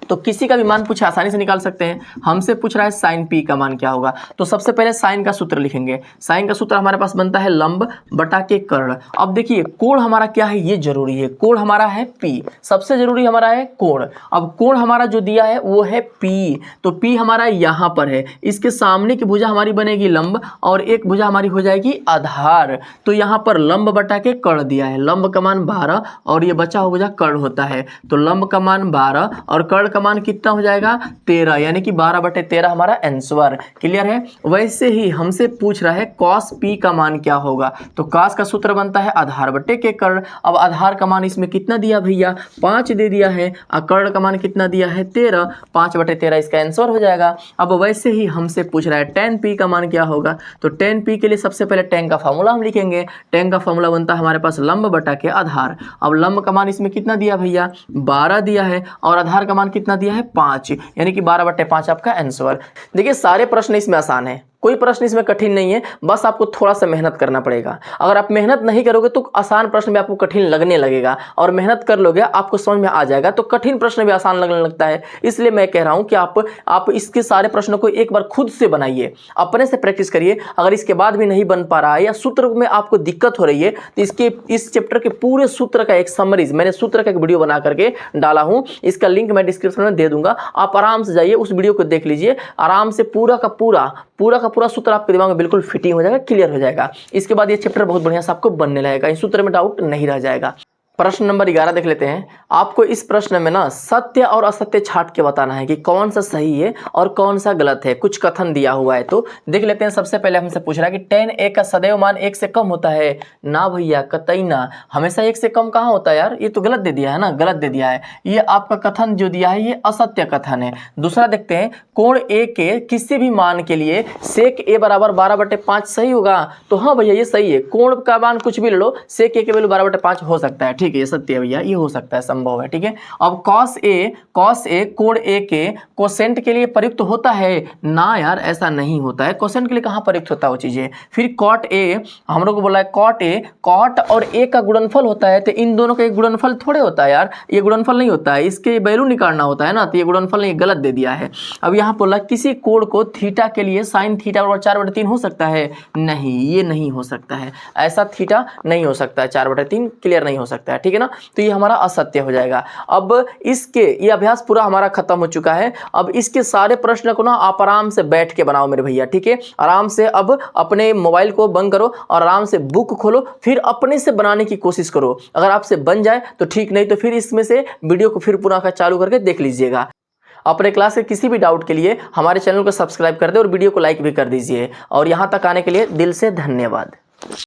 तो किसी का भी मान पूछे आसानी से निकाल सकते हैं। हमसे पूछ रहा है साइन पी का मान क्या होगा, तो सबसे पहले साइन का सूत्र लिखेंगे। साइन का सूत्र हमारे पास बनता है लंब बटा के कर्ण। अब देखिए कोण हमारा क्या है, ये जरूरी है, कोण हमारा है पी, सबसे जरूरी हमारा है कोण। अब कोण हमारा जो दिया है वो है पी, तो पी हमारा यहाँ पर है, इसके सामने की भुजा हमारी बनेगी लंब और एक भुजा हमारी हो जाएगी आधार। तो यहाँ पर लंब बटा के कर्ण दिया है, लंब का मान 12 और ये बचा हुआ भुजा कर्ण होता है, तो लंब का मान 12 और कर्ण का मान कितना हो जाएगा 13, यानी कि 12/13 हमारा आंसर। क्लियर है, वैसे ही हमसे पूछ रहा है कॉस पी का मान क्या होगा, तो कॉस का सूत्र बनता है आधार बटे के कर्ण। अब आधार का मान इसमें कितना दिया भैया 5 दे दिया है, और कर्ण का मान कितना दिया है 13, 5/13 इसका आंसर हो जाएगा। अब वैसे ही हमसे पूछ रहा है tan पी का मान क्या होगा, तो tan पी के लिए सबसे पहले tan का फार्मूला हम लिखेंगे। tan का फार्मूला बनता है हमारे पास लंब बटा के आधार। अब लंब का मान इसमें कितना दिया भैया 12 दिया है, और आधार का मान कितना दिया है 5, यानी कि 12/5 आपका आंसर। देखिए सारे प्रश्न इसमें आसान है, कोई प्रश्न इसमें कठिन नहीं है, बस आपको थोड़ा सा मेहनत करना पड़ेगा। अगर आप मेहनत नहीं करोगे तो आसान प्रश्न भी आपको कठिन लगने लगेगा, और मेहनत कर लोगे आपको समझ में आ जाएगा, तो कठिन प्रश्न भी आसान लगने लगता है। इसलिए मैं कह रहा हूं कि आप इसके सारे प्रश्नों को एक बार खुद से बनाइए, अपने से प्रैक्टिस करिए। अगर इसके बाद भी नहीं बन पा रहा है या सूत्र में आपको दिक्कत हो रही है, तो इस चैप्टर के पूरे सूत्र का एक समरीज मैंने सूत्र का एक वीडियो बना करके डाला हूँ, इसका लिंक मैं डिस्क्रिप्शन में दे दूंगा। आप आराम से जाइए उस वीडियो को देख लीजिए, आराम से पूरा का पूरा सूत्र आपके दिमाग में बिल्कुल फिटिंग हो जाएगा, क्लियर हो जाएगा। इसके बाद ये चैप्टर बहुत बढ़िया से आपको बनने लगेगा, इस सूत्र में डाउट नहीं रह जाएगा। प्रश्न नंबर 11 देख लेते हैं। आपको इस प्रश्न में ना सत्य और असत्य छांट के बताना है कि कौन सा सही है और कौन सा गलत है। कुछ कथन दिया हुआ है तो देख लेते हैं। सबसे पहले हमसे पूछ रहा है कि tan a का सदैव मान 1 से कम होता है। ना भैया, कतई ना, हमेशा 1 से कम कहाँ होता है यार, ये तो गलत दे दिया है ना, गलत दे दिया है। ये आपका कथन जो दिया है ये असत्य कथन है। दूसरा देखते हैं, कोण a के किसी भी मान के लिए sec a बराबर 12/5 सही होगा। तो हाँ भैया ये सही है, कोण का मान कुछ भी ले लो, sec a के वैल्यू 12/5 हो सकता है। ठीक है, ये सत्य है भैया, ये हो सकता है, संभव है। ठीक है, अब cos a कोण a के कोसेंट के लिए प्रयुक्त होता है। ना यार, ऐसा नहीं होता है, कोसेंट के लिए कहाँ प्रयुक्त होता है वो चीजें। फिर cot a, हम लोग को बोला है cot और a का गुणनफल होता है, तो इन दोनों का एक गुणनफल थोड़े होता है यार, ये गुणनफल नहीं होता है, इसके वैल्यू निकालना होता है ना, तो ये गुणनफल नहीं, गलत दे दिया है। अब यहाँ बोला किसी कोण को थीटा के लिए sin थीटा बराबर 4/3 हो सकता है। नहीं, ये नहीं हो सकता है, ऐसा थीटा नहीं हो सकता है, 4/3 क्लियर नहीं हो सकता है। ठीक है ना, तो ये हमारा असत्य हो जाएगा। अब इसके ये अभ्यास पूरा हमारा खत्म हो चुका है। अब इसके सारे प्रश्न को ना आप आराम से बैठ के बनाओ मेरे भैया। ठीक है, आराम से अब अपने मोबाइल को बंद करो और आराम से बुक खोलो, फिर अपने से बनाने की कोशिश करो। अगर आपसे बन जाए तो ठीक, नहीं तो फिर इसमें से वीडियो को फिर पुनः चालू करके देख लीजिएगा। अपने क्लास के किसी भी डाउट के लिए हमारे चैनल को सब्सक्राइब कर दे और वीडियो को लाइक भी कर दीजिए। और यहाँ तक आने के लिए दिल से धन्यवाद।